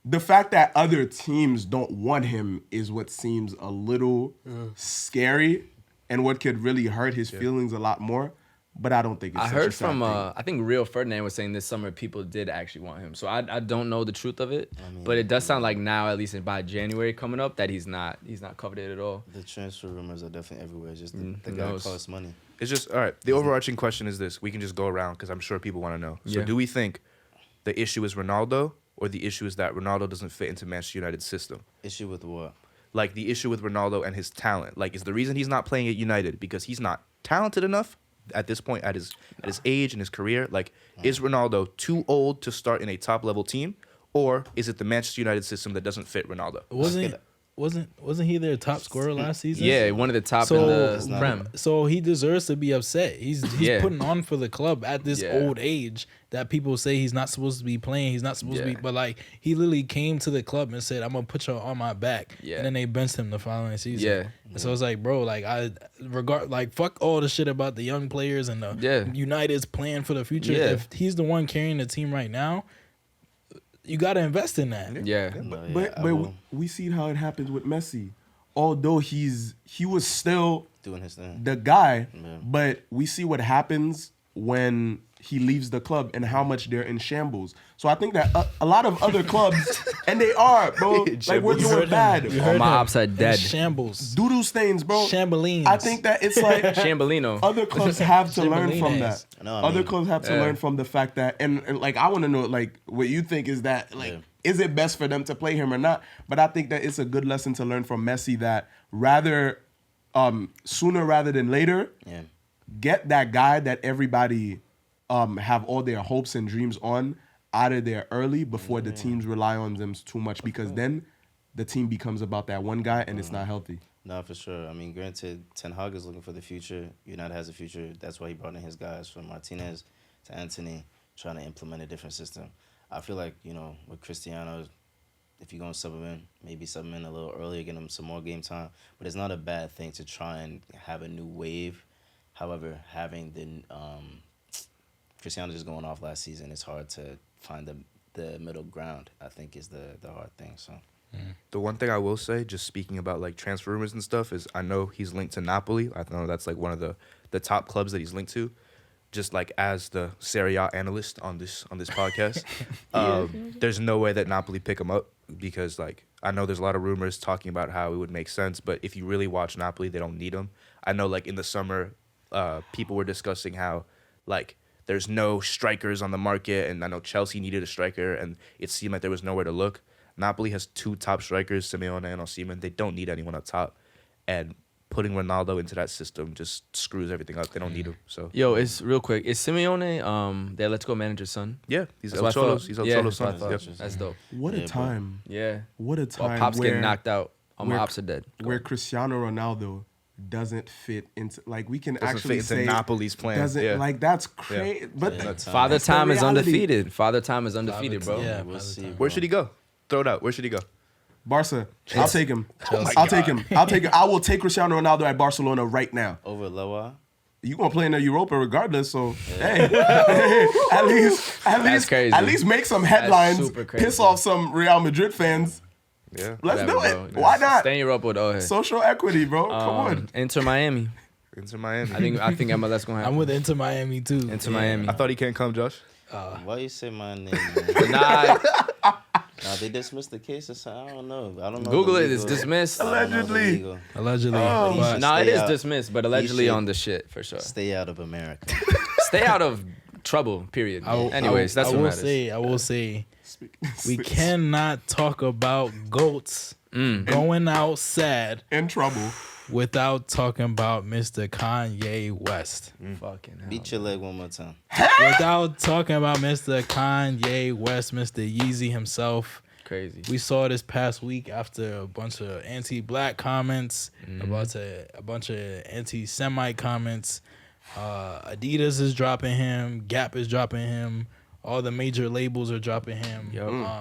Speaker 1: the fact that other teams don't want him is what seems a little scary and what could really hurt his feelings a lot more. But I don't think it's
Speaker 5: I
Speaker 1: such a
Speaker 5: heard
Speaker 1: sad
Speaker 5: from,
Speaker 1: thing.
Speaker 5: I think Rio Ferdinand was saying this summer people did actually want him. So I don't know the truth of it, but it does sound like now, at least by January coming up, that he's not coveted at all.
Speaker 6: The transfer rumors are definitely everywhere. It's just the guy costs money.
Speaker 2: It's just, all right, the overarching question is this. We can just go around because I'm sure people want to know. So do we think the issue is Ronaldo or the issue is that Ronaldo doesn't fit into Manchester United's system?
Speaker 6: Issue with what?
Speaker 2: Like, the issue with Ronaldo and his talent. Like, is the reason he's not playing at United because he's not talented enough at this point, at his age and his career? Like, is Ronaldo too old to start in a top level team, or is it the Manchester United system that doesn't fit Ronaldo?
Speaker 4: wasn't he their top scorer last season?
Speaker 5: Yeah, one of the top
Speaker 4: So-
Speaker 5: in
Speaker 6: It's
Speaker 5: the
Speaker 6: not-
Speaker 5: Prem.
Speaker 4: So he deserves to be upset. He's
Speaker 5: Yeah.
Speaker 4: putting on for the club at this
Speaker 5: Yeah.
Speaker 4: old age that people say he's not supposed to be playing. He's not supposed to be.
Speaker 5: Yeah.
Speaker 4: But like he literally came to the club and said, "I'm gonna put you on my back."
Speaker 5: Yeah.
Speaker 4: And then they benched him the following season.
Speaker 5: Yeah.
Speaker 4: And so it's like, bro, like fuck all the shit about the young players and the
Speaker 5: Yeah.
Speaker 4: United's plan for the future.
Speaker 5: Yeah.
Speaker 4: If he's the one carrying the team right now, you got to invest in that.
Speaker 5: Yeah.
Speaker 6: No, yeah,
Speaker 1: But
Speaker 6: I
Speaker 1: but
Speaker 6: will.
Speaker 1: we see how it happens with Messi. Although he was still
Speaker 6: Doing his thing.
Speaker 1: the guy,
Speaker 6: Yeah.
Speaker 1: but we see what happens when he leaves the club and how much they're in shambles. So I think that a lot of other clubs, and they are, bro, like we're
Speaker 4: You heard
Speaker 1: doing
Speaker 4: him.
Speaker 1: bad.
Speaker 4: You
Speaker 5: All
Speaker 4: heard
Speaker 5: my
Speaker 4: him.
Speaker 5: ops are dead.
Speaker 4: Shambles.
Speaker 1: Doodle stains, bro.
Speaker 4: Shambolines.
Speaker 1: I think that it's like
Speaker 5: Chambolino.
Speaker 1: other clubs have to learn from that.
Speaker 4: Chamberlain
Speaker 6: No, I
Speaker 1: Other
Speaker 6: mean,
Speaker 1: clubs have to
Speaker 5: yeah.
Speaker 1: learn from the fact that, and like I want to know, like what you think is that, like,
Speaker 6: Yeah.
Speaker 1: is it best for them to play him or not? But I think that it's a good lesson to learn from Messi that sooner rather than later,
Speaker 6: Yeah.
Speaker 1: get that guy that everybody have all their hopes and dreams on out of there early before the teams rely on them too much, because then the team becomes about that one guy and it's not healthy.
Speaker 6: No, for sure. I mean, granted, Ten Hag is looking for the future. United has a future. That's why he brought in his guys from Martinez to Anthony, trying to implement a different system. I feel like, with Cristiano, if you're going to sub him in, maybe sub him in a little earlier, get him some more game time. But it's not a bad thing to try and have a new wave. However, having Cristiano just going off last season, it's hard to find the middle ground, I think, is the hard thing. So.
Speaker 2: The one thing I will say, just speaking about like transfer rumors and stuff, is I know he's linked to Napoli. I know that's like one of the top clubs that he's linked to. Just like as the Serie A analyst on this podcast, there's no way that Napoli pick him up, because like I know there's a lot of rumors talking about how it would make sense, but if you really watch Napoli, they don't need him. I know like in the summer, people were discussing how like there's no strikers on the market, and I know Chelsea needed a striker, and it seemed like there was nowhere to look. Napoli has two top strikers, Simeone and Osimhen. They don't need anyone up top, and putting Ronaldo into that system just screws everything up. They don't need him. So
Speaker 5: Yo, it's real quick. Is Simeone the Atletico manager's son?
Speaker 2: yeah, he's
Speaker 5: That's
Speaker 2: El
Speaker 5: what I
Speaker 2: Cholo's.
Speaker 5: thought.
Speaker 2: He's El
Speaker 5: Yeah,
Speaker 2: Cholo's
Speaker 5: that's
Speaker 2: son.
Speaker 5: what I
Speaker 2: Yep.
Speaker 5: thought. That's dope.
Speaker 1: What a
Speaker 6: Yeah, bro.
Speaker 1: time.
Speaker 5: Yeah.
Speaker 1: What a
Speaker 5: While
Speaker 1: time
Speaker 5: Pop's
Speaker 1: where,
Speaker 5: getting knocked out. All my
Speaker 1: where-
Speaker 5: ops are dead.
Speaker 1: where Cristiano Ronaldo doesn't fit into, like, we can
Speaker 2: Doesn't
Speaker 1: actually
Speaker 2: fit into
Speaker 1: say
Speaker 2: Napoli's plan.
Speaker 1: doesn't,
Speaker 2: Yeah.
Speaker 1: like, that's crazy. But
Speaker 6: Yeah.
Speaker 5: Father
Speaker 1: that's the
Speaker 5: Time is
Speaker 1: reality.
Speaker 5: undefeated. Father Time is undefeated, bro.
Speaker 4: Yeah,
Speaker 6: We'll see.
Speaker 2: Where should he go? Throw it out. Where should he go?
Speaker 1: Barca, I'll take him.
Speaker 4: Chelsea.
Speaker 1: I'll take him. I will take Cristiano Ronaldo at Barcelona right now.
Speaker 6: Over Loa.
Speaker 1: You gonna play in the Europa regardless, so hey, at least
Speaker 5: crazy.
Speaker 1: at least make some headlines,
Speaker 5: super crazy.
Speaker 1: piss off some Real Madrid fans.
Speaker 2: Yeah.
Speaker 1: Let's
Speaker 5: Whatever,
Speaker 1: do
Speaker 5: bro.
Speaker 1: it. Why not?
Speaker 5: Stay in Europa with Ohe.
Speaker 1: Social equity, bro. Come on.
Speaker 5: Inter Miami.
Speaker 2: Into Miami.
Speaker 5: I think MLS gonna happen.
Speaker 4: I'm with Inter Miami too.
Speaker 5: Inter Miami.
Speaker 2: I thought he can't come, Josh.
Speaker 6: Why you say my name, man?
Speaker 5: Nah,
Speaker 6: Nah, they dismissed the case or something. I don't know.
Speaker 5: Google
Speaker 6: the
Speaker 5: it. It's
Speaker 6: legal-
Speaker 5: dismissed.
Speaker 6: I don't know the
Speaker 1: Allegedly.
Speaker 6: legal.
Speaker 4: Allegedly.
Speaker 1: Oh.
Speaker 4: But
Speaker 5: Nah, it
Speaker 6: Stay
Speaker 5: is
Speaker 6: out.
Speaker 5: dismissed, but allegedly
Speaker 6: should
Speaker 5: on the shit for sure.
Speaker 6: Stay out of America.
Speaker 5: Stay out of trouble. Period. Anyways, that's
Speaker 4: I
Speaker 5: what
Speaker 4: will
Speaker 5: matters.
Speaker 4: I will say, we cannot talk about goats going out sad
Speaker 1: In trouble.
Speaker 4: without talking about Mr. Kanye West.
Speaker 5: Fucking hell.
Speaker 6: Beat your leg one more time.
Speaker 4: Without talking about Mr. Kanye West, Mr. Yeezy himself.
Speaker 5: Crazy.
Speaker 4: We saw this past week after a bunch of anti-black comments, a bunch of anti-Semite comments. Adidas is dropping him. Gap is dropping him. All the major labels are dropping him.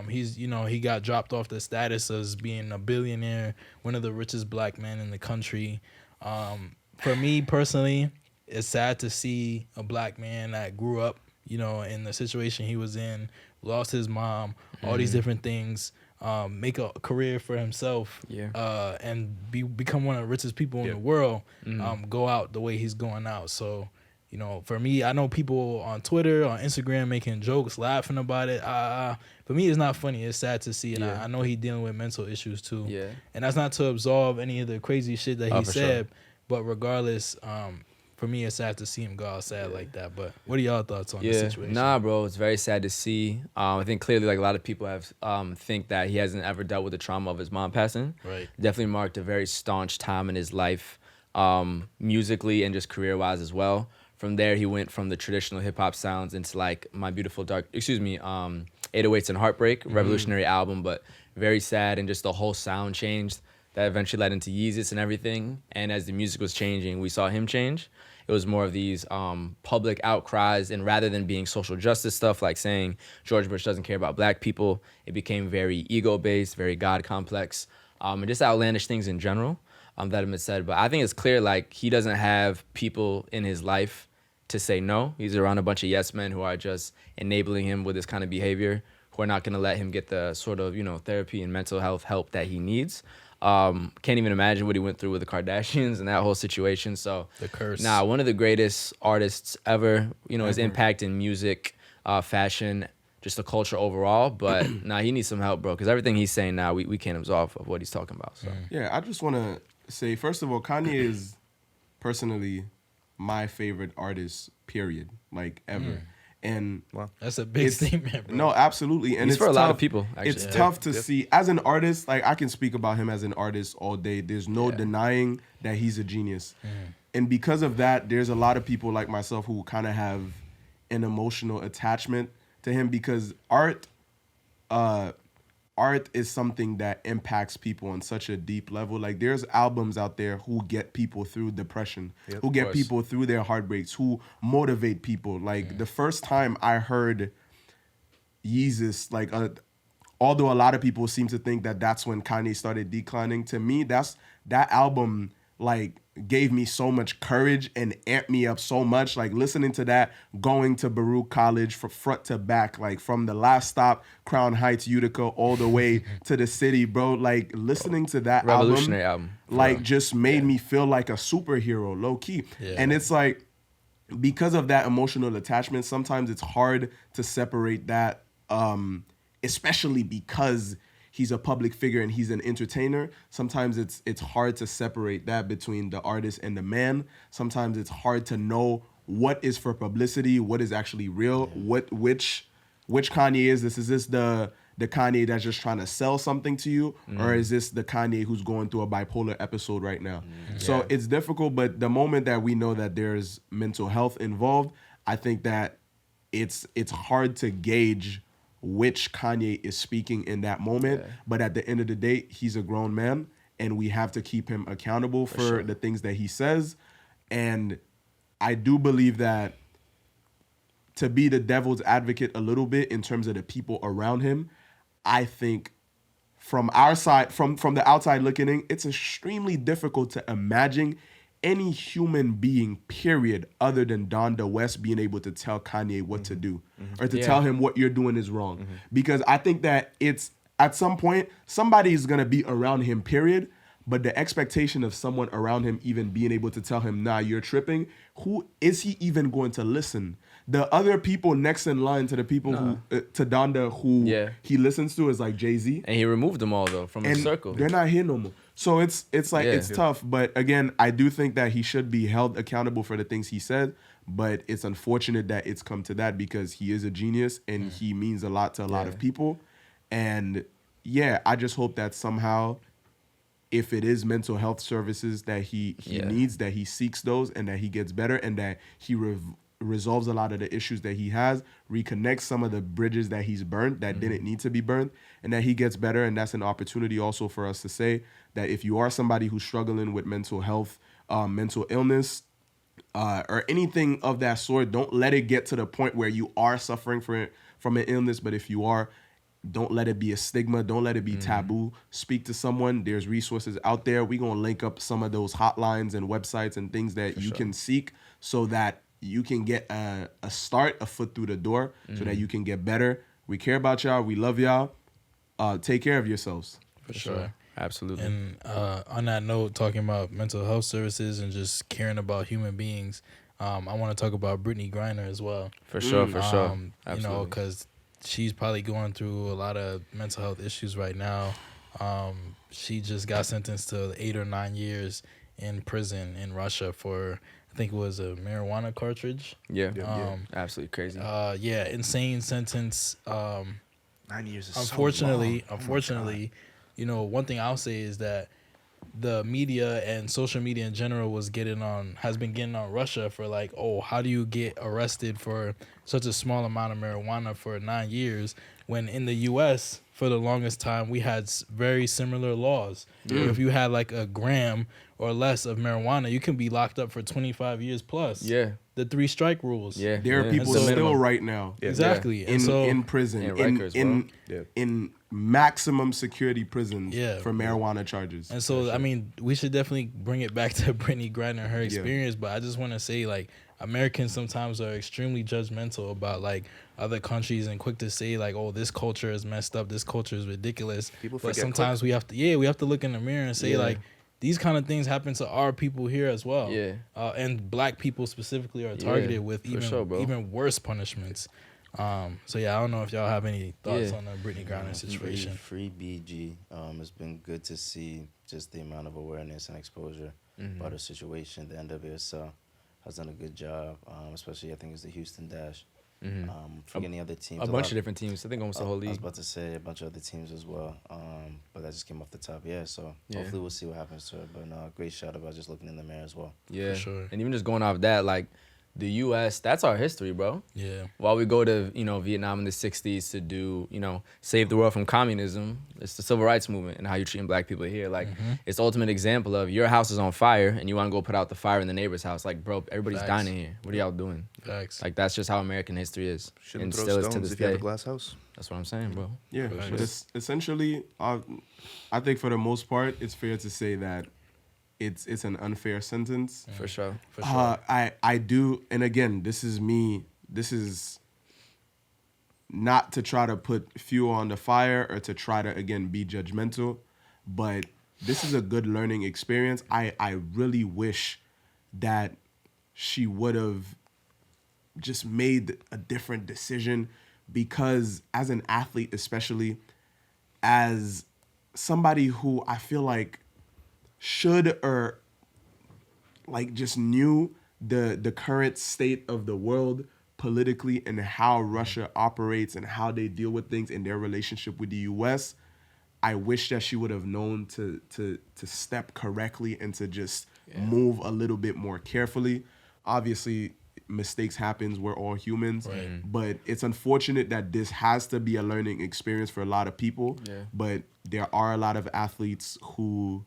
Speaker 4: He's, he got dropped off the status as being a billionaire, one of the richest black men in the country. For me personally, it's sad to see a black man that grew up, in the situation he was in, lost his mom, all these different things, make a career for himself, and become one of the richest people in the world, go out the way he's going out. So, for me, I know people on Twitter, on Instagram, making jokes, laughing about it. For me, it's not funny. It's sad to see, and I know he's dealing with mental issues too.
Speaker 5: Yeah.
Speaker 4: And that's not to absolve any of the crazy shit that he
Speaker 5: for
Speaker 4: said, but regardless, for me, it's sad to see him go out sad like that. But what are y'all thoughts on the situation?
Speaker 5: Nah, bro, it's very sad to see. I think clearly, like a lot of people have think that he hasn't ever dealt with the trauma of his mom passing.
Speaker 4: Right.
Speaker 5: Definitely marked a very staunch time in his life, musically and just career wise as well. From there, he went from the traditional hip hop sounds into like 808s and Heartbreak, revolutionary album, but very sad, and just the whole sound changed. that eventually led into Yeezus and everything. And as the music was changing, we saw him change. It was more of these public outcries, and rather than being social justice stuff like saying George Bush doesn't care about black people, it became very ego-based, very God complex, and just outlandish things in general that have been said. But I think it's clear, like, he doesn't have people in his life to say no. He's around a bunch of yes men who are just enabling him with this kind of behavior, who are not going to let him get the sort of, therapy and mental health help that he needs. Can't even imagine what he went through with the Kardashians and that whole situation. So
Speaker 4: The curse.
Speaker 5: one of the greatest artists ever, his impact in music, fashion, just the culture overall. But he needs some help, bro, because everything he's saying now, we can't absolve of what he's talking about. So
Speaker 1: Yeah, I just want to say, first of all, Kanye is personally my favorite artist, period, like ever. And
Speaker 4: That's a big statement, bro.
Speaker 1: no, absolutely. And
Speaker 5: He's
Speaker 1: it's
Speaker 5: for a lot
Speaker 1: tough-
Speaker 5: of people, actually.
Speaker 1: It's tough to see as an artist. Like, I can speak about him as an artist all day. There's no denying that he's a genius. And because of that, there's a lot of people like myself who kind of have an emotional attachment to him, because art is something that impacts people on such a deep level. Like, there's albums out there who get people through depression, who get people through their heartbreaks, who motivate people. Like, the first time I heard Yeezus, like, although a lot of people seem to think that that's when Kanye started declining, to me, that album, like, gave me so much courage and amped me up so much. Like, listening to that, going to Baruch College from front to back, like from the last stop, Crown Heights, Utica, all the way to the city, bro. Like, listening to that
Speaker 5: revolutionary album.
Speaker 1: like, just made me feel like a superhero, low key.
Speaker 4: Yeah.
Speaker 1: And it's like, because of that emotional attachment, sometimes it's hard to separate that, especially because he's a public figure and he's an entertainer. Sometimes it's hard to separate that between the artist and the man. Sometimes it's hard to know what is for publicity, what is actually real, which Kanye is this. Is this the Kanye that's just trying to sell something to you, or is this the Kanye who's going through a bipolar episode right now? So it's difficult, but the moment that we know that there's mental health involved, I think that it's hard to gauge which Kanye is speaking in that moment. But at the end of the day, he's a grown man, and we have to keep him accountable for the things that he says. And I do believe that, to be the devil's advocate a little bit in terms of the people around him, I think from our side, from the outside looking in, it's extremely difficult to imagine any human being, period, other than Donda West being able to tell Kanye what to do, or to tell him what you're doing is wrong. Because I think that it's, at some point, somebody is going to be around him, period. But the expectation of someone around him even being able to tell him, nah, you're tripping, who is he even going to listen? The other people next in line to the people who, to Donda, who he listens to, is like Jay-Z.
Speaker 5: And he removed them all, though, from his circle.
Speaker 1: They're not here no more. So it's like, it's tough. But again, I do think that he should be held accountable for the things he said. But it's unfortunate that it's come to that, because he is a genius and he means a lot to a lot of people. And yeah, I just hope that somehow, if it is mental health services that he needs, that he seeks those, and that he gets better, and that he resolves a lot of the issues that he has, reconnects some of the bridges that he's burnt that didn't need to be burned, and that he gets better. And that's an opportunity also for us to say that if you are somebody who's struggling with mental health, mental illness, or anything of that sort, don't let it get to the point where you are suffering from an illness. But if you are, don't let it be a stigma. Don't let it be taboo. Speak to someone. There's resources out there. We're going to link up some of those hotlines and websites and things that you can seek, so that you can get a foot through the door, so that you can get better. We care about y'all. We love y'all. Take care of yourselves.
Speaker 5: For sure. Absolutely.
Speaker 4: And on that note, talking about mental health services and just caring about human beings, I want to talk about Brittney Griner as well.
Speaker 5: For sure, for sure.
Speaker 4: You know, because she's probably going through a lot of mental health issues right now. She just got sentenced to 8 or 9 years in prison in Russia for, I think it was a marijuana cartridge.
Speaker 5: Yeah. Absolutely crazy.
Speaker 4: Insane sentence.
Speaker 2: 9 years is
Speaker 4: Unfortunately,
Speaker 2: so long.
Speaker 4: You know, one thing I'll say is that the media and social media in general has been getting on Russia for like, oh, how do you get arrested for such a small amount of marijuana for 9 years? when in the U.S., for the longest time, we had very similar laws. Where if you had like a gram or less of marijuana, you can be locked up for 25 years plus.
Speaker 5: Yeah.
Speaker 4: The 3 strike rules.
Speaker 5: Yeah.
Speaker 1: There are people
Speaker 5: That's the
Speaker 1: still
Speaker 5: minimum.
Speaker 1: right now
Speaker 4: Exactly. And
Speaker 1: in
Speaker 4: so,
Speaker 1: in prison
Speaker 5: In
Speaker 1: in
Speaker 5: Rikers,
Speaker 1: in maximum security prisons
Speaker 4: Yeah.
Speaker 1: for marijuana charges.
Speaker 4: and so I mean, we should definitely bring it back to Brittney Griner and her experience. But I just want to say, like, Americans sometimes are extremely judgmental about like other countries and quick to say like, oh, this culture is messed up, this culture is ridiculous.
Speaker 2: People
Speaker 4: But
Speaker 2: forget
Speaker 4: sometimes we have to look in the mirror and say like, these kind of things happen to our people here as well.
Speaker 5: Yeah.
Speaker 4: And black people specifically are targeted with even worse punishments. So yeah, I don't know if y'all have any thoughts on the Brittney Griner situation.
Speaker 6: Free BG. It's been good to see just the amount of awareness and exposure about the situation. The NWSL has done a good job, especially I think it's the Houston Dash. For any other teams,
Speaker 5: A bunch of different teams. I think almost the whole
Speaker 6: I was
Speaker 5: league.
Speaker 6: about to say a bunch of other teams as well, but that just came off the top. Yeah, so hopefully we'll see what happens to it. But no, great shout about just looking in the mirror as well.
Speaker 5: Yeah.
Speaker 4: For sure.
Speaker 5: And even just going off that, like the U.S., that's our history, bro.
Speaker 4: Yeah.
Speaker 5: While we go to, Vietnam in the 60s to do, save the world from communism, it's the civil rights movement and how you're treating black people here. Like, it's the ultimate example of your house is on fire and you want to go put out the fire in the neighbor's house. Like, bro, everybody's
Speaker 4: Facts.
Speaker 5: dying in here. What are y'all doing?
Speaker 4: Facts.
Speaker 5: Like, that's just how American history is.
Speaker 2: Shouldn't
Speaker 5: And
Speaker 2: throw
Speaker 5: still is to
Speaker 2: stones
Speaker 5: this
Speaker 2: if you have
Speaker 5: day.
Speaker 2: a glass house.
Speaker 5: That's what I'm saying, bro.
Speaker 1: Yeah,
Speaker 4: For
Speaker 1: but
Speaker 4: sure.
Speaker 1: it's essentially, I think for the most part, it's fair to say that it's an unfair sentence.
Speaker 5: For sure.
Speaker 4: For sure.
Speaker 1: I do, and again, this is me. This is not to try to put fuel on the fire or to try to again be judgmental, but this is a good learning experience. I really wish that she would have just made a different decision, because as an athlete, especially as somebody who I feel like should or like just knew the current state of the world politically and how Russia operates and how they deal with things in their relationship with the US, I wish that she would have known to step correctly and to just move a little bit more carefully. Obviously, mistakes happens. We're all humans, but it's unfortunate that this has to be a learning experience for a lot of people.
Speaker 5: Yeah.
Speaker 1: But there are a lot of athletes who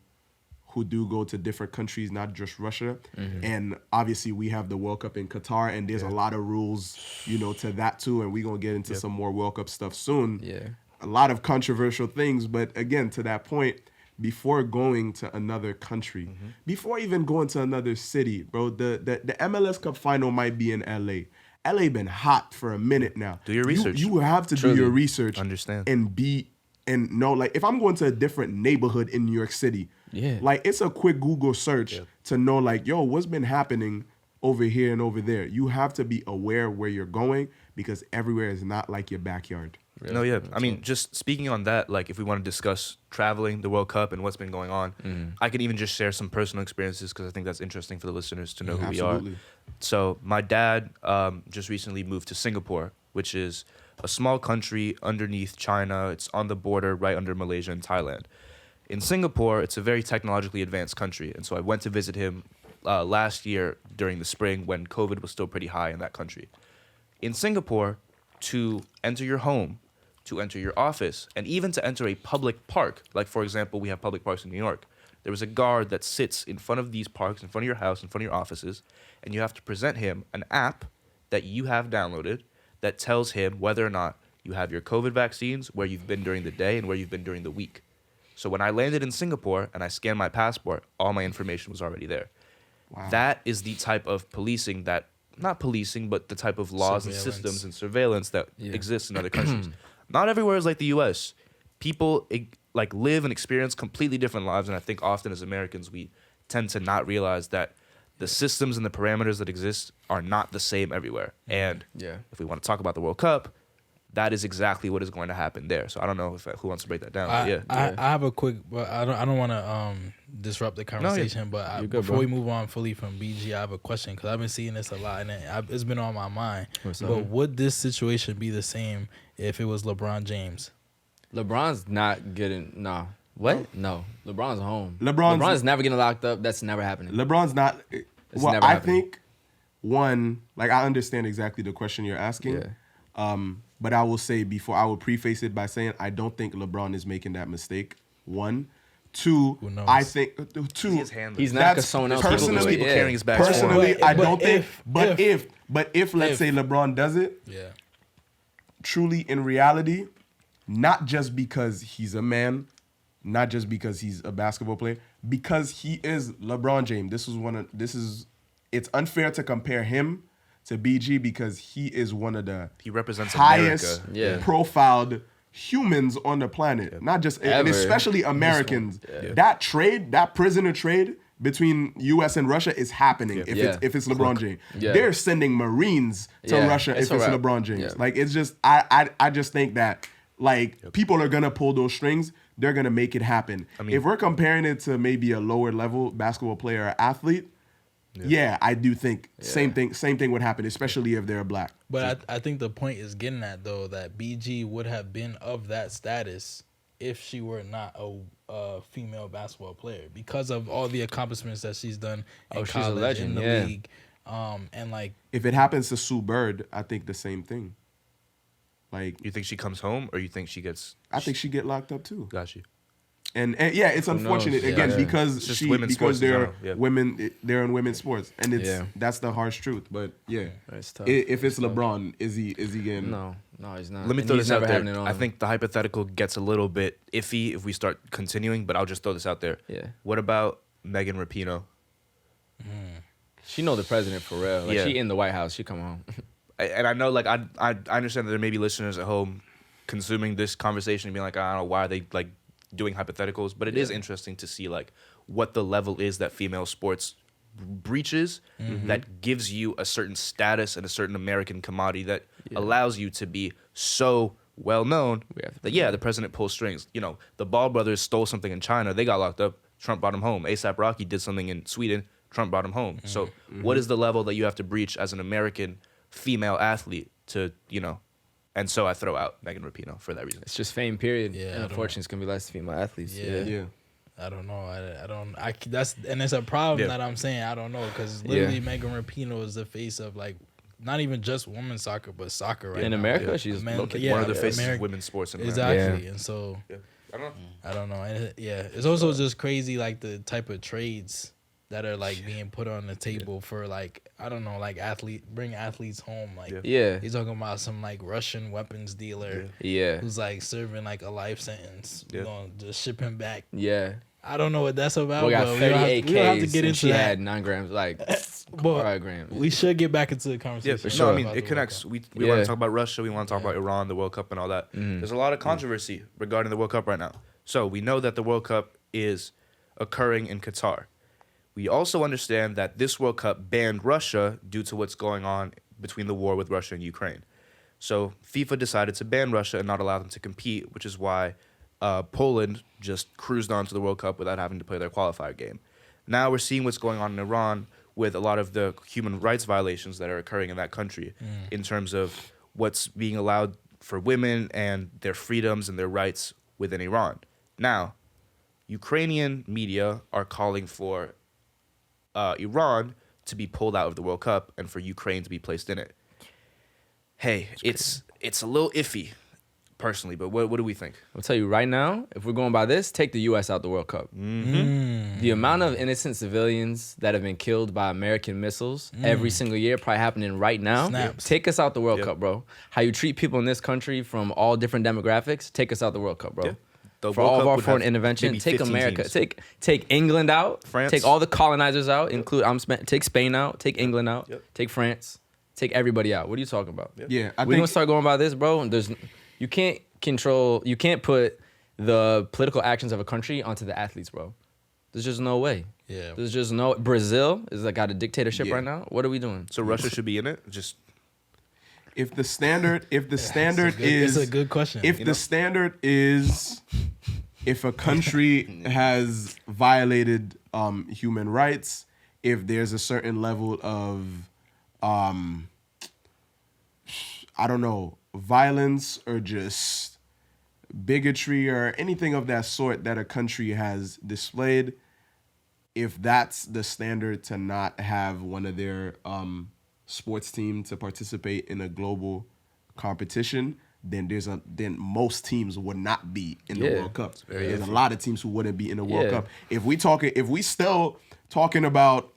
Speaker 1: do go to different countries, not just Russia. And obviously we have the World Cup in Qatar, and there's a lot of rules, to that too. And we're going to get into some more World Cup stuff soon.
Speaker 5: Yeah.
Speaker 1: A lot of controversial things. But again, to that point, before going to another country, before even going to another city, bro, the MLS Cup final might be in LA. LA been hot for a minute now.
Speaker 2: Do your research.
Speaker 1: You have to
Speaker 5: Truly.
Speaker 1: do your research.
Speaker 2: Understand.
Speaker 1: And know, like, if I'm going to a different neighborhood in New York City, like, it's a quick Google search to know, like, yo, what's been happening over here and over there. You have to be aware where you're going, because everywhere is not like your backyard.
Speaker 2: No, yeah. I mean, just speaking on that, like, if we want to discuss traveling, the World Cup, and what's been going on, I can even just share some personal experiences, because I think that's interesting for the listeners to know who we are. So my dad just recently moved to Singapore, which is a small country underneath China. It's on the border right under Malaysia and Thailand. In Singapore, it's a very technologically advanced country. And so I went to visit him last year during the spring when COVID was still pretty high in that country. In Singapore, to enter your home, to enter your office, and even to enter a public park, like, for example, we have public parks in New York, there was a guard that sits in front of these parks, in front of your house, in front of your offices, and you have to present him an app that you have downloaded that tells him whether or not you have your COVID vaccines, where you've been during the day, and where you've been during the week. So when I landed in Singapore and I scanned my passport, all my information was already there. Wow. That is the type of policing that, not policing, but the type of laws and systems and surveillance that exists in other countries. Not everywhere is like the U.S. People like live and experience completely different lives, and I think often as Americans we tend to not realize that the systems and the parameters that exist are not the same everywhere. And if we want to talk about the World Cup, that is exactly what is going to happen there. So I don't know who wants to break that down.
Speaker 4: I have a quick, but I don't want to disrupt the conversation. But before we move on fully from BG, I have a question, because I've been seeing this a lot and it's been on my mind. But would this situation be the same if it was LeBron James?
Speaker 5: LeBron's not getting What? No. LeBron's home.
Speaker 1: LeBron's
Speaker 5: never getting locked up. That's never happening.
Speaker 1: LeBron's not. Well,
Speaker 5: never
Speaker 1: I
Speaker 5: happening.
Speaker 1: think, one, like, I understand exactly the question you're asking. But I will say I will preface it by saying I don't think LeBron is making that mistake. One. Two,
Speaker 4: Who knows?
Speaker 1: I think
Speaker 2: His handler.
Speaker 5: He's not
Speaker 1: That's
Speaker 5: because someone else will do
Speaker 1: personally-
Speaker 5: it.
Speaker 2: people
Speaker 5: Yeah.
Speaker 2: carrying his bags for him.
Speaker 1: personally,
Speaker 4: But-
Speaker 1: I
Speaker 4: but
Speaker 1: don't think.
Speaker 4: if-
Speaker 1: But if let's say LeBron does it,
Speaker 4: Yeah.
Speaker 1: truly in reality, not just because he's a man, not just because he's a basketball player, because he is LeBron James. It's unfair to compare him to BG because he is one of the
Speaker 2: He represents
Speaker 1: highest
Speaker 2: America.
Speaker 5: Yeah.
Speaker 1: profiled humans on the planet. Not just and
Speaker 5: Ever.
Speaker 1: especially Americans. That prisoner trade between US and Russia is happening if it's LeBron James.
Speaker 5: Yeah.
Speaker 1: They're sending Marines to
Speaker 5: Yeah,
Speaker 1: Russia
Speaker 5: it's
Speaker 1: if it's
Speaker 5: a wrap.
Speaker 1: LeBron James.
Speaker 5: Yeah.
Speaker 1: Like it's just I just think that like people are gonna pull those strings. They're gonna make it happen. If we're comparing it to maybe a lower level basketball player or athlete, yeah, I do think same thing would happen, especially if they're black.
Speaker 4: But I think the point is getting at though that BG would have been of that status if she were not a female basketball player because of all the accomplishments that she's done in
Speaker 5: she's a
Speaker 4: college,
Speaker 5: legend,
Speaker 4: in the
Speaker 5: yeah.
Speaker 4: league, and like
Speaker 1: If it happens to Sue Bird, I think the same thing. Like
Speaker 2: You think she comes home, or you think she gets?
Speaker 1: I think she get locked up too.
Speaker 2: Got you.
Speaker 1: And yeah, it's unfortunate
Speaker 5: knows?
Speaker 1: again
Speaker 5: Yeah.
Speaker 1: because
Speaker 2: It's just
Speaker 1: she
Speaker 2: women's sports
Speaker 1: because
Speaker 2: in
Speaker 1: they're
Speaker 2: general, yeah.
Speaker 1: women, they're in women's sports, and
Speaker 5: Yeah.
Speaker 1: that's the harsh truth. But yeah,
Speaker 5: It's tough.
Speaker 1: if it's LeBron, is he getting?
Speaker 5: No, he's not.
Speaker 2: Let me
Speaker 5: And
Speaker 2: throw
Speaker 5: he's
Speaker 2: this out
Speaker 5: never
Speaker 2: there.
Speaker 5: having it on
Speaker 2: I
Speaker 5: him.
Speaker 2: think the hypothetical gets a little bit iffy if we start continuing, but I'll just throw this out there.
Speaker 5: Yeah.
Speaker 2: What about Megan Rapinoe?
Speaker 5: she know the president for real. Like
Speaker 2: Yeah.
Speaker 5: she in the White House. She come home.
Speaker 2: And I know, like, I understand that there may be listeners at home consuming this conversation and being like, I don't know, why are they like doing hypotheticals? But it is interesting to see like what the level is that female sports breaches that gives you a certain status and a certain American commodity that allows you to be so well known that the president pulls strings. You know, the Ball brothers stole something in China, they got locked up. Trump brought him home. ASAP Rocky did something in Sweden. Trump brought him home. So what is the level that you have to breach as an American female athlete to, you know? And so I throw out Megan Rapinoe for that reason.
Speaker 5: It's just fame, period.
Speaker 4: Yeah, I
Speaker 5: and
Speaker 4: don't
Speaker 5: unfortunately, it's gonna be less female athletes.
Speaker 4: Yeah.
Speaker 1: Yeah.
Speaker 4: I don't know. And it's a problem that I'm saying I don't know because literally Megan Rapinoe is the face of like not even just women's soccer but soccer right
Speaker 5: In
Speaker 4: now.
Speaker 5: America, she's low-key
Speaker 2: One of the faces
Speaker 4: America-
Speaker 2: of women's sports in America.
Speaker 4: Exactly, and so
Speaker 2: I don't know.
Speaker 4: I don't know. And it's also just crazy like the type of trades that are like being put on the table for like I don't know like bring athletes home like
Speaker 5: Yeah.
Speaker 4: he's talking about some like Russian weapons dealer
Speaker 5: Yeah.
Speaker 4: who's like serving like a life sentence.
Speaker 2: Yeah.
Speaker 4: We're gonna just ship him back.
Speaker 5: Yeah.
Speaker 4: I don't know what that's about.
Speaker 5: We got
Speaker 4: but
Speaker 5: 38
Speaker 4: we don't have to
Speaker 5: Ks
Speaker 4: get
Speaker 5: and
Speaker 4: into
Speaker 5: she
Speaker 4: that.
Speaker 5: had 9 grams, like
Speaker 4: But
Speaker 5: 5 grams.
Speaker 4: we should get back into the conversation.
Speaker 2: Yeah, for
Speaker 5: sure.
Speaker 2: sure. I mean,
Speaker 4: about
Speaker 2: it
Speaker 4: the
Speaker 2: connects.
Speaker 4: World
Speaker 2: We want
Speaker 5: Yeah.
Speaker 2: to talk about Russia. We want to talk about Iran, the World Cup, and all that. There's a lot of controversy regarding the World Cup right now. So we know that the World Cup is occurring in Qatar. We also understand that this World Cup banned Russia due to what's going on between the war with Russia and Ukraine. So FIFA decided to ban Russia and not allow them to compete, which is why Poland just cruised on to the World Cup without having to play their qualifier game. Now we're seeing what's going on in Iran with a lot of the human rights violations that are occurring in that country in terms of what's being allowed for women and their freedoms and their rights within Iran. Now, Ukrainian media are calling for Iran to be pulled out of the World Cup and for Ukraine to be placed in it. Hey, it's a little iffy, personally, but what do we think?
Speaker 5: I'll tell you right now, if we're going by this, take the U.S. out the World Cup. The amount of innocent civilians that have been killed by American missiles every single year, probably happening right now.
Speaker 4: Snaps.
Speaker 5: Take us out the World Cup, bro. How you treat people in this country from all different demographics, take us out the World Cup, bro.
Speaker 2: Yeah. The
Speaker 5: For
Speaker 2: World
Speaker 5: all
Speaker 2: Cup
Speaker 5: of our
Speaker 2: would
Speaker 5: foreign
Speaker 2: have
Speaker 5: intervention,
Speaker 2: maybe
Speaker 5: take
Speaker 2: 15
Speaker 5: America,
Speaker 2: teams.
Speaker 5: take England out,
Speaker 2: France.
Speaker 5: take all the colonizers out, take Spain out, take England out, take France, take everybody out. What are you talking about?
Speaker 1: Yeah, I
Speaker 5: We're
Speaker 1: think
Speaker 5: gonna start going by this, bro. You can't put the political actions of a country onto the athletes, bro. There's just no way.
Speaker 4: Yeah.
Speaker 5: There's just no. Brazil is like got a dictatorship
Speaker 1: Yeah.
Speaker 5: right now. What are we doing?
Speaker 2: So Russia should be in it? Just
Speaker 1: if the standard
Speaker 4: It's a good question.
Speaker 1: If the standard is if a country has violated human rights, if there's a certain level of I don't know, violence or just bigotry or anything of that sort that a country has displayed, if that's the standard to not have one of their sports team to participate in a global competition, then then most teams would not be in the
Speaker 5: Yeah.
Speaker 1: World Cup.
Speaker 2: very
Speaker 1: There's a
Speaker 2: iffy.
Speaker 1: lot of teams who wouldn't be in the World
Speaker 5: Yeah.
Speaker 1: Cup. If we still talking about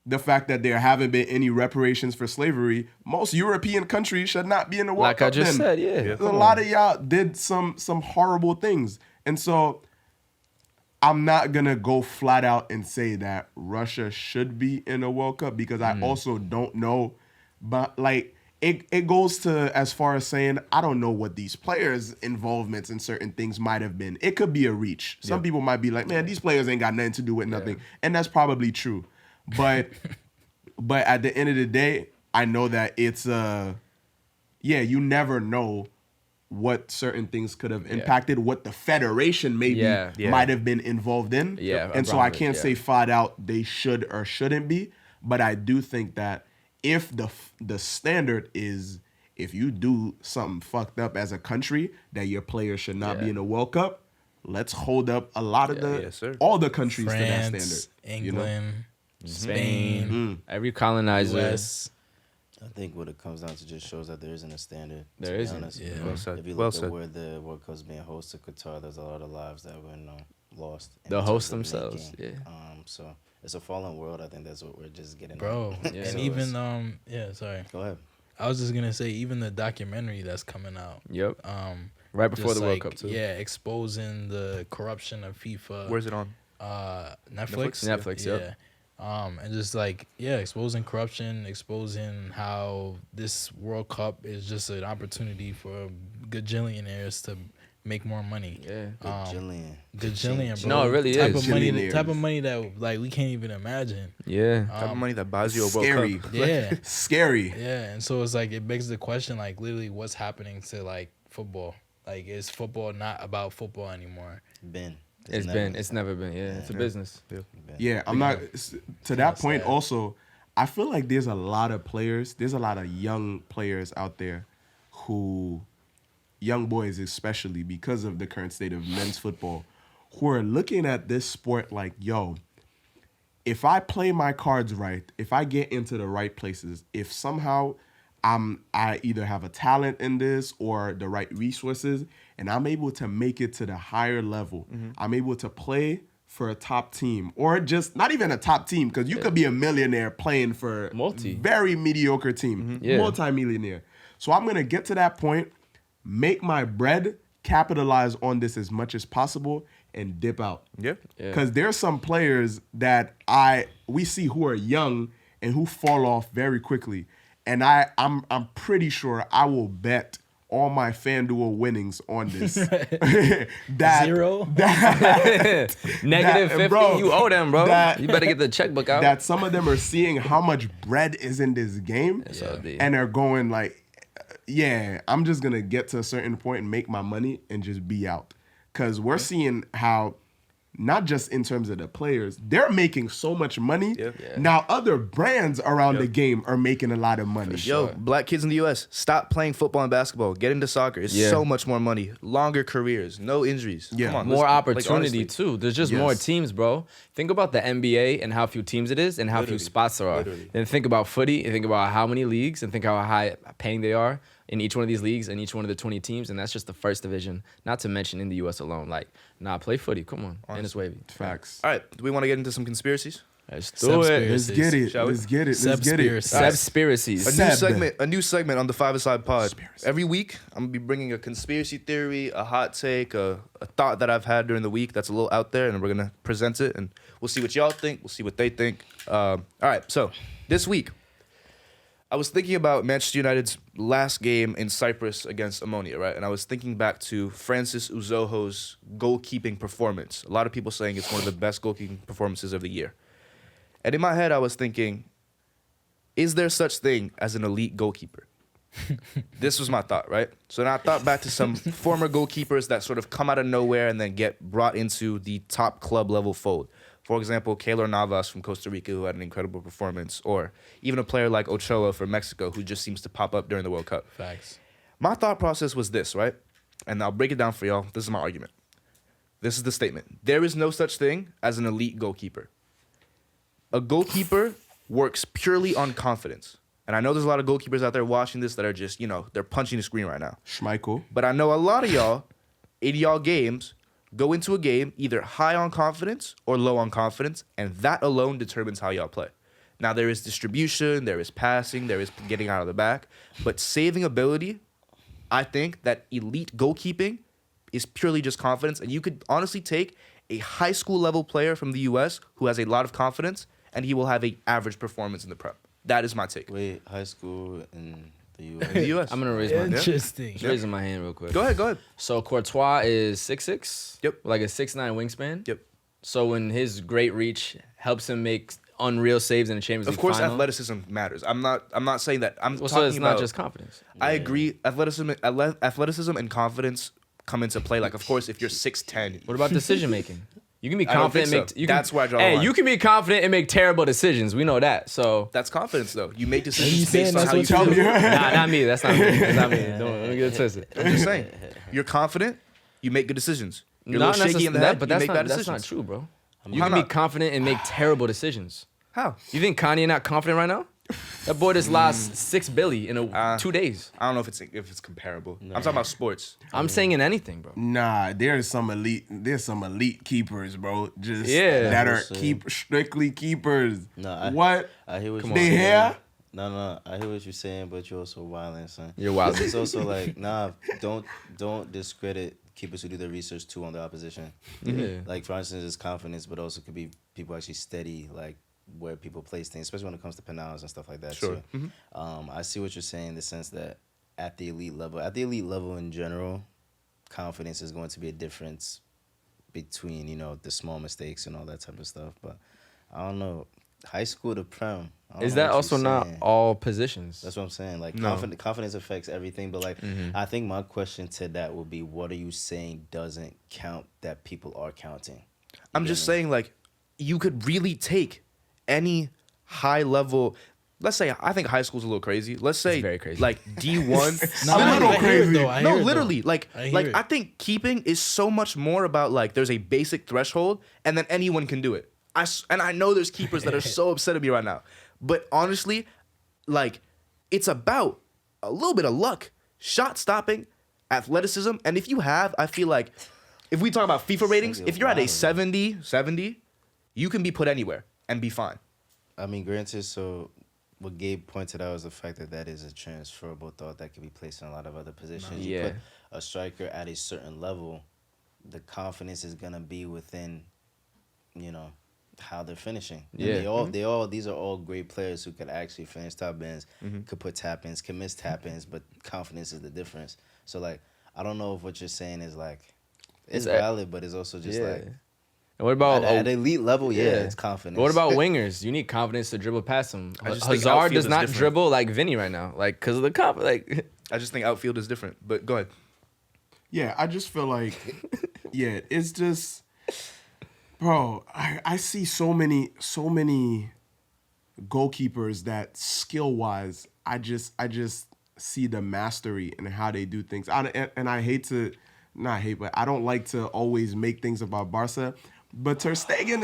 Speaker 1: the fact that there haven't been any reparations for slavery, most European countries should not be in the World
Speaker 5: Like
Speaker 1: Cup.
Speaker 5: I just
Speaker 1: then.
Speaker 5: said, yeah.
Speaker 1: A lot of y'all did some horrible things, and so I'm not gonna go flat out and say that Russia should be in a World Cup because I also don't know, but like it goes to as far as saying I don't know what these players' involvements in certain things might have been. It could be a reach. Some people might be like, man, these players ain't got nothing to do with nothing, and that's probably true. But but at the end of the day, I know that it's you never know what certain things could have impacted, what the federation maybe
Speaker 5: Yeah.
Speaker 1: might have been involved in.
Speaker 5: Yeah,
Speaker 1: And so
Speaker 5: around
Speaker 1: I
Speaker 5: it,
Speaker 1: can't
Speaker 5: yeah.
Speaker 1: say flat out they should or shouldn't be, but I do think that if the standard is if you do something fucked up as a country that your players should not be
Speaker 5: Yeah.
Speaker 1: in the World Cup, let's hold up a lot of
Speaker 2: yes, sir.
Speaker 1: all the countries to that
Speaker 4: France,
Speaker 1: standard. you know?
Speaker 4: England,
Speaker 1: Mm-hmm.
Speaker 4: Spain,
Speaker 5: Every colonizer.
Speaker 4: US.
Speaker 6: I think what it comes down to just shows that there isn't a standard.
Speaker 5: There
Speaker 6: to be
Speaker 5: isn't,
Speaker 6: honest.
Speaker 4: yeah.
Speaker 2: Well said.
Speaker 6: If you
Speaker 2: Well
Speaker 6: look
Speaker 2: said.
Speaker 6: at where the World Cup's being hosted, Qatar, there's a lot of lives that were lost. in
Speaker 5: The
Speaker 6: terms
Speaker 5: hosts
Speaker 6: of
Speaker 5: themselves,
Speaker 6: making.
Speaker 5: yeah.
Speaker 6: So it's a fallen world. I think that's what we're just getting.
Speaker 4: Bro,
Speaker 6: at.
Speaker 5: Yeah.
Speaker 4: and
Speaker 6: So
Speaker 4: even
Speaker 6: it's-
Speaker 4: sorry.
Speaker 6: Go ahead.
Speaker 4: I was just gonna say even the documentary that's coming out.
Speaker 5: Yep. Right before
Speaker 4: just
Speaker 5: the World
Speaker 4: like,
Speaker 5: Cup too.
Speaker 4: Yeah, exposing the corruption of FIFA.
Speaker 2: Where's it on?
Speaker 4: Netflix?
Speaker 5: Netflix,
Speaker 4: Yeah.
Speaker 5: yep.
Speaker 4: And just like, exposing corruption, exposing how this World Cup is just an opportunity for gajillionaires to make more money.
Speaker 5: Yeah.
Speaker 6: Jillian.
Speaker 4: Gajillion, bro.
Speaker 5: No, it really
Speaker 4: type
Speaker 5: is.
Speaker 4: Of money, the
Speaker 1: Gillionaires.
Speaker 4: type of money that like we can't even imagine.
Speaker 5: Yeah.
Speaker 2: Type of money that buys you a World
Speaker 1: Scary.
Speaker 2: Cup.
Speaker 4: Yeah.
Speaker 1: Scary.
Speaker 4: Yeah, and so it's like it begs the question, like literally, what's happening to like football? Like, is football not about football anymore?
Speaker 5: It's never been. Yeah. It's a business.
Speaker 1: Yeah, I'm not to that point. Also, I feel like there's a lot of players. There's a lot of young players out there who, young boys especially, because of the current state of men's football, who are looking at this sport like, yo, if I play my cards right, if I get into the right places, if somehow I either have a talent in this or the right resources, and I'm able to make it to the higher level. I'm able to play for a top team, or just not even a top team, because you could be a millionaire playing for very mediocre team, multi-millionaire. So I'm gonna get to that point, make my bread, capitalize on this as much as possible, and dip out.
Speaker 2: Yeah.
Speaker 1: Because there's some players that we see who are young and who fall off very quickly. And I'm pretty sure I will bet all my FanDuel winnings on this. that,
Speaker 4: Zero?
Speaker 5: Negative 50.
Speaker 1: bro,
Speaker 5: You owe them, bro.
Speaker 1: that-
Speaker 5: You better get the checkbook out.
Speaker 1: that some of them are seeing how much bread is in this game, and they're going like, I'm just gonna get to a certain point and make my money and just be out. Because we're seeing how, not just in terms of the players, they're making so much money. Now other brands around the game are making a lot of money.
Speaker 2: Yo, black kids in the U.S., stop playing football and basketball. Get into soccer. It's so much more money. Longer careers. No injuries.
Speaker 1: Yeah.
Speaker 2: Come on.
Speaker 5: More
Speaker 2: let's-
Speaker 5: opportunity
Speaker 2: honestly.
Speaker 5: too. There's just more
Speaker 1: Yes.
Speaker 5: teams, bro. Think about the NBA and how few teams it is and how few spots there are.
Speaker 2: Literally.
Speaker 5: Then think about footy and think about how many leagues and think how high paying they are in each one of these leagues and each one of the 20 teams, and that's just the first division. Not to mention in the U.S. alone. Like, play footy. Come on, and it's wavy.
Speaker 1: Facts.
Speaker 2: All right. Do we want to get into some conspiracies?
Speaker 5: Let's do it.
Speaker 1: Let's get it.
Speaker 2: Shall we?
Speaker 1: Let's get it. Let's get it.
Speaker 5: Sebspiracies.
Speaker 2: A new segment on the 5ASIDE pod.
Speaker 1: Conspiracy.
Speaker 2: Every week, I'm gonna be bringing a conspiracy theory, a hot take, a thought that I've had during the week that's a little out there, and we're gonna present it, and we'll see what y'all think. We'll see what they think. All right. So this week, I was thinking about Manchester United's last game in Cyprus against Ammonia, right? And I was thinking back to Francis Uzoho's goalkeeping performance. A lot of people saying it's one of the best goalkeeping performances of the year. And in my head, I was thinking, is there such thing as an elite goalkeeper? This was my thought, right? So then I thought back to some former goalkeepers that sort of come out of nowhere and then get brought into the top club level fold. For example, Keylor Navas from Costa Rica, who had an incredible performance, or even a player like Ochoa from Mexico, who just seems to pop up during the World Cup.
Speaker 4: Facts.
Speaker 2: My thought process was this, right? And I'll break it down for y'all. This is my argument. This is the statement. There is no such thing as an elite goalkeeper. A goalkeeper works purely on confidence. and I know there's a lot of goalkeepers out there watching this that are just, they're punching the screen right now.
Speaker 1: Schmeichel.
Speaker 2: But I know a lot of y'all, in y'all games, go into a game either high on confidence or low on confidence, and that alone determines how y'all play. Now, there is distribution, there is passing, there is getting out of the back, but saving ability, I think that elite goalkeeping is purely just confidence, and you could honestly take a high school level player from the US who has a lot of confidence, and he will have an average performance in the Prem. That is my take.
Speaker 6: Wait, high school in the U.S.
Speaker 2: In the US.
Speaker 5: I'm gonna raise my hand.
Speaker 4: Interesting.
Speaker 5: Just raising my hand real quick.
Speaker 2: Go ahead.
Speaker 5: So Courtois is 6'6".
Speaker 2: Yep.
Speaker 5: Like a 6'9" wingspan.
Speaker 2: Yep.
Speaker 5: So when his great reach helps him make unreal saves in the Champions League
Speaker 2: Of course,
Speaker 5: final.
Speaker 2: athleticism matters. I'm not saying that. I'm
Speaker 5: Well,
Speaker 2: talking
Speaker 5: so it's
Speaker 2: about
Speaker 5: not just confidence.
Speaker 2: I agree. Athleticism and confidence come into play. Like, of course, if you're 6'10",
Speaker 5: What about decision making? You can be
Speaker 2: I don't
Speaker 5: confident.
Speaker 2: think
Speaker 5: And
Speaker 2: so.
Speaker 5: make,
Speaker 2: That's where I draw the
Speaker 5: Hey,
Speaker 2: line.
Speaker 5: you can be confident and make terrible decisions. We know that. So
Speaker 2: that's confidence, though. You make
Speaker 4: you
Speaker 2: decisions
Speaker 4: saying
Speaker 2: based on
Speaker 4: that's
Speaker 2: how
Speaker 4: what
Speaker 2: you
Speaker 4: you
Speaker 2: feel.
Speaker 4: do?
Speaker 5: nah, not me. That's not me. That's not me. Don't get it twisted.
Speaker 2: I'm just saying. You're confident. You make good decisions. You're a
Speaker 5: Not
Speaker 2: little shaky in the head.
Speaker 5: but
Speaker 2: you
Speaker 5: that's
Speaker 2: make
Speaker 5: not
Speaker 2: bad
Speaker 5: that's
Speaker 2: decisions.
Speaker 5: not true, bro.
Speaker 2: How
Speaker 5: You can be
Speaker 2: not?
Speaker 5: confident and make terrible decisions.
Speaker 2: How?
Speaker 5: You think Kanye not confident right now? That boy just lost 6 billion in 2 days.
Speaker 2: I don't know if it's comparable. I'm talking about sports.
Speaker 5: I'm saying in anything, bro.
Speaker 1: Nah, there's some elite keepers, bro. Just
Speaker 5: Yeah.
Speaker 1: that are
Speaker 6: We'll see.
Speaker 1: strictly keepers.
Speaker 6: No,
Speaker 1: What?
Speaker 6: I hear what you're
Speaker 1: They
Speaker 6: saying.
Speaker 1: hair?
Speaker 6: No, I hear what you're saying, but you're also wilding, son.
Speaker 5: You're wild.
Speaker 6: It's also like, don't discredit keepers who do their research too on the opposition.
Speaker 5: Yeah.
Speaker 6: Like, for instance, it's confidence, but also could be people actually steady, like where people place things, especially when it comes to penalties and stuff like that.
Speaker 2: Sure.
Speaker 6: Too. I see what you're saying in the sense that at the elite level in general, confidence is going to be a difference between, the small mistakes and all that type of stuff. But I don't know. High school to Prem. I don't
Speaker 5: Is
Speaker 6: know
Speaker 5: that
Speaker 6: what
Speaker 5: also
Speaker 6: you're
Speaker 5: not
Speaker 6: saying.
Speaker 5: all positions?
Speaker 6: That's what I'm saying. Like,
Speaker 2: No.
Speaker 6: confidence affects everything. But, like, I think my question to that would be, what are you saying doesn't count that people are counting?
Speaker 2: I'm just saying, like, you could really take any high level. Let's say I think high school's a little crazy. Let's say
Speaker 5: very crazy.
Speaker 2: like D1.
Speaker 4: Nah,
Speaker 1: A little
Speaker 4: I hear it,
Speaker 1: crazy.
Speaker 4: though. I
Speaker 2: No,
Speaker 4: hear it, though.
Speaker 2: literally,
Speaker 4: I hear it.
Speaker 2: I think keeping is so much more about like there's a basic threshold and then anyone can do it. And I know there's keepers that are so upset at me right now, but honestly, like it's about a little bit of luck, shot stopping, athleticism, and if you have, I feel like if we talk about FIFA ratings, if you're at a 70, you can be put anywhere and be fine.
Speaker 6: I mean, granted, so what Gabe pointed out is the fact that is a transferable thought that can be placed in a lot of other positions. You
Speaker 5: Yeah.
Speaker 6: put a striker at a certain level, the confidence is gonna be within, how they're finishing. And
Speaker 5: Yeah.
Speaker 6: these are all great players who could actually finish top ends, could put tap ins, can miss tap ins, but confidence is the difference. So like, I don't know if what you're saying is like, it's valid, but it's also just like.
Speaker 5: And what about
Speaker 6: At elite level, it's confidence.
Speaker 5: What about wingers? You need confidence to dribble past them.
Speaker 2: I just think
Speaker 5: Hazard
Speaker 2: outfield
Speaker 5: does
Speaker 2: is
Speaker 5: not
Speaker 2: different.
Speaker 5: dribble like Vinny right now, like because of the like.
Speaker 2: I just think outfield is different. But go ahead.
Speaker 1: Yeah, I just feel like, it's just, bro. I see so many goalkeepers that skill wise, I just see the mastery and how they do things. I hate to, not hate, but I don't like to always make things about Barca. But Ter Stegen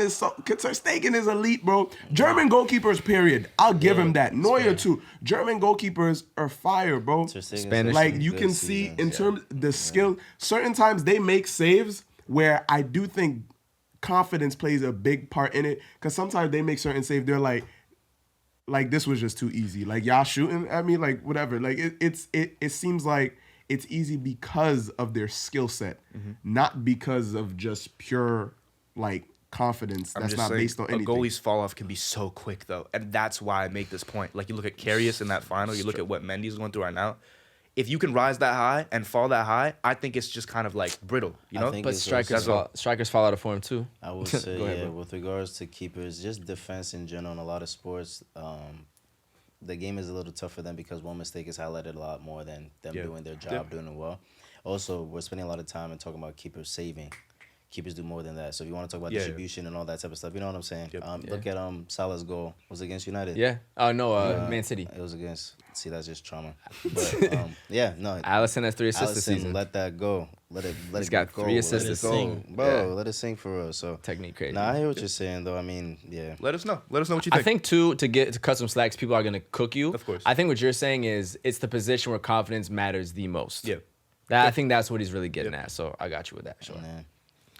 Speaker 1: is elite, bro. German goalkeepers, period. I'll give him that. Neuer too. German goalkeepers are fire, bro.
Speaker 5: Spanish.
Speaker 1: Like you can see in terms the skill. Certain times they make saves where I do think confidence plays a big part in it. Because sometimes they make certain saves. They're like this was just too easy. Like y'all shooting at me, like whatever. Like it seems like it's easy because of their skill set, not because of just pure like confidence.
Speaker 2: I'm
Speaker 1: That's
Speaker 2: just
Speaker 1: not
Speaker 2: saying,
Speaker 1: based on anything.
Speaker 2: a goalie's fall off can be so quick though, and that's why I make this point. Like you look at Karius in that final, you look at what Mendy's going through right now. If you can rise that high and fall that high, I think it's just kind of like brittle, you
Speaker 6: I
Speaker 2: know.
Speaker 6: think
Speaker 5: But
Speaker 6: it's
Speaker 5: strikers
Speaker 6: also-
Speaker 5: fall out of form too.
Speaker 6: I would say,
Speaker 5: Go ahead, bro.
Speaker 6: with regards to keepers, just defense in general in a lot of sports, the game is a little tough for them because one mistake is highlighted a lot more than them doing their job, doing it well. Also, we're spending a lot of time and talking about keepers saving. Keepers do more than that. So if you want to talk about distribution and all that type of stuff, you know what I'm saying? Look at Salah's goal. Was it against United?
Speaker 5: Yeah. Oh no, Man City.
Speaker 6: It was against. See, that's just trauma. But no.
Speaker 5: Allison has 3 assists this
Speaker 6: Alisson
Speaker 5: season.
Speaker 6: let that go. let it
Speaker 5: He's
Speaker 6: go.
Speaker 5: got 3 assists.
Speaker 6: Let it
Speaker 4: Let it
Speaker 6: go,
Speaker 4: sing.
Speaker 6: bro.
Speaker 5: Yeah.
Speaker 6: Let it sing for real. So
Speaker 5: Technique crazy.
Speaker 6: Nah, I hear what you're saying though. I mean, yeah.
Speaker 2: Let us know. Let us know what you
Speaker 5: I
Speaker 2: think.
Speaker 5: think too, to cut some slacks, people are gonna cook you.
Speaker 2: Of course.
Speaker 5: I think what you're saying is it's the position where confidence matters the most.
Speaker 2: Yeah.
Speaker 5: I think that's what he's really getting at. So I got you with that. Sure.
Speaker 6: Man.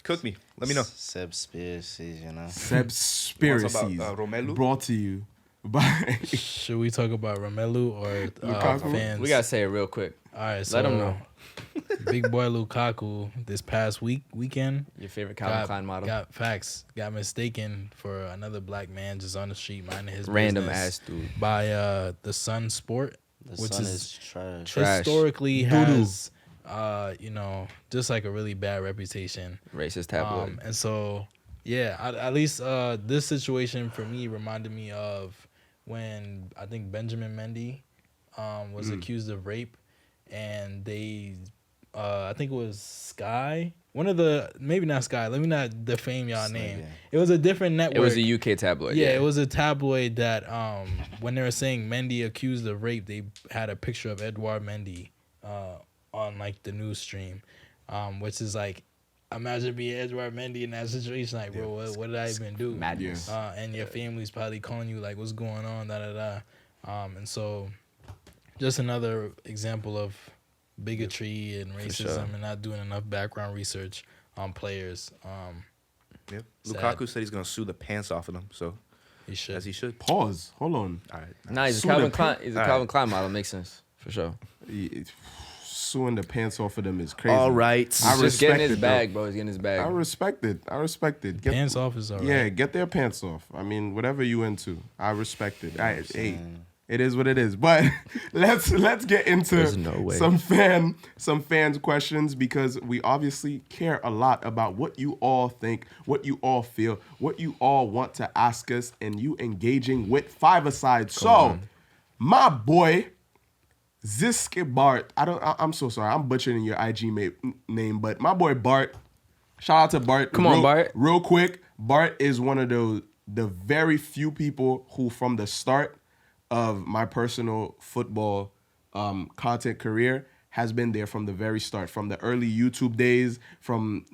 Speaker 2: Cook me. Let me know.
Speaker 6: Sebspiracies, you know.
Speaker 1: Sebspiracies.
Speaker 2: Romelu?
Speaker 1: Brought to you by
Speaker 4: Should we talk about Romelu or
Speaker 1: Lukaku?
Speaker 4: fans?
Speaker 5: We gotta say it real quick.
Speaker 4: All right, so
Speaker 5: Let them know.
Speaker 4: Big boy Lukaku this past weekend
Speaker 5: Your favorite Calvin Klein model.
Speaker 4: got mistaken for another black man just on the street minding his
Speaker 5: Random
Speaker 4: business
Speaker 5: ass dude.
Speaker 4: by the Sun Sport,
Speaker 6: The
Speaker 4: which
Speaker 6: sun
Speaker 4: is
Speaker 6: is trash.
Speaker 5: Trash.
Speaker 4: historically
Speaker 1: Doo-doo.
Speaker 4: has just like a really bad reputation.
Speaker 5: Racist tabloid.
Speaker 4: And so, yeah, at least this situation for me reminded me of when I think Benjamin Mendy was accused of rape, and they, I think it was Sky, one of the, maybe not Sky, let me not defame y'all name.
Speaker 6: yeah.
Speaker 4: It was a different network.
Speaker 5: It was a UK tabloid.
Speaker 4: Yeah, it was a tabloid that when they were saying Mendy accused of rape, they had a picture of Edouard Mendy on like the news stream, which is like, imagine being Edouard Mendy in that situation. Like, bro, what did I even do?
Speaker 5: madness.
Speaker 4: And your family's probably calling you like, what's going on? Da da da. And so, just another example of bigotry and racism
Speaker 5: sure.
Speaker 4: and not doing enough background research on players.
Speaker 2: Yeah.
Speaker 4: Sad.
Speaker 2: Lukaku said he's gonna sue the pants off of them, so
Speaker 4: He should.
Speaker 2: as he should.
Speaker 1: pause. Hold on.
Speaker 2: All right.
Speaker 5: Nah, he's a
Speaker 1: Sue
Speaker 5: Calvin
Speaker 1: the
Speaker 5: Klein. He's a
Speaker 2: All
Speaker 5: Calvin
Speaker 2: right.
Speaker 5: Klein model. Makes sense for sure.
Speaker 1: Suing the pants off of them is crazy.
Speaker 2: All right.
Speaker 1: I
Speaker 5: He's just
Speaker 1: respect
Speaker 5: getting his
Speaker 1: it,
Speaker 5: bag, bro. He's getting his bag.
Speaker 1: I respect it. I respect it. Get,
Speaker 4: Pants off is alright.
Speaker 1: yeah, get their pants off. I mean, whatever you into, I respect it. Hey, it is what it is. But let's get into
Speaker 5: There's no way.
Speaker 1: some fans questions, because we obviously care a lot about what you all think, what you all feel, what you all want to ask us, and you engaging with 5ASIDE. So, my boy Ziske Bart, I'm so sorry, I'm butchering your IG name, but my boy Bart, shout out to Bart.
Speaker 5: Come on, Bart.
Speaker 1: Real quick, Bart is one of the very few people who, from the start of my personal football content career, has been there from the very start, from the early YouTube days, from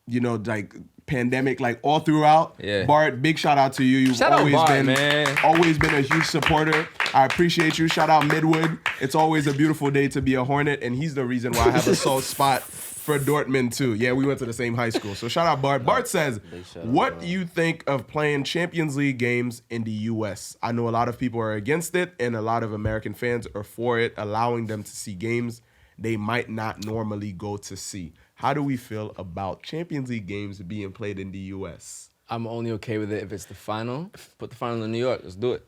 Speaker 1: like pandemic, like all throughout.
Speaker 5: Yeah.
Speaker 1: Bart, big shout out to you. You've
Speaker 5: Shout out
Speaker 1: always
Speaker 5: Bart,
Speaker 1: been
Speaker 5: man.
Speaker 1: always been a huge supporter. I appreciate you. Shout out Midwood. It's always a beautiful day to be a Hornet, and he's the reason why I have a soft spot for Dortmund too. Yeah, we went to the same high school. So shout out Bart. Bart says,
Speaker 6: shout out,
Speaker 1: what
Speaker 6: Bart.
Speaker 1: do you think of playing Champions League games in the US? I know a lot of people are against it, and a lot of American fans are for it, allowing them to see games they might not normally go to see. How do we feel about Champions League games being played in the US?
Speaker 5: I'm only okay with it if it's the final. Put the final in New York. Let's do it.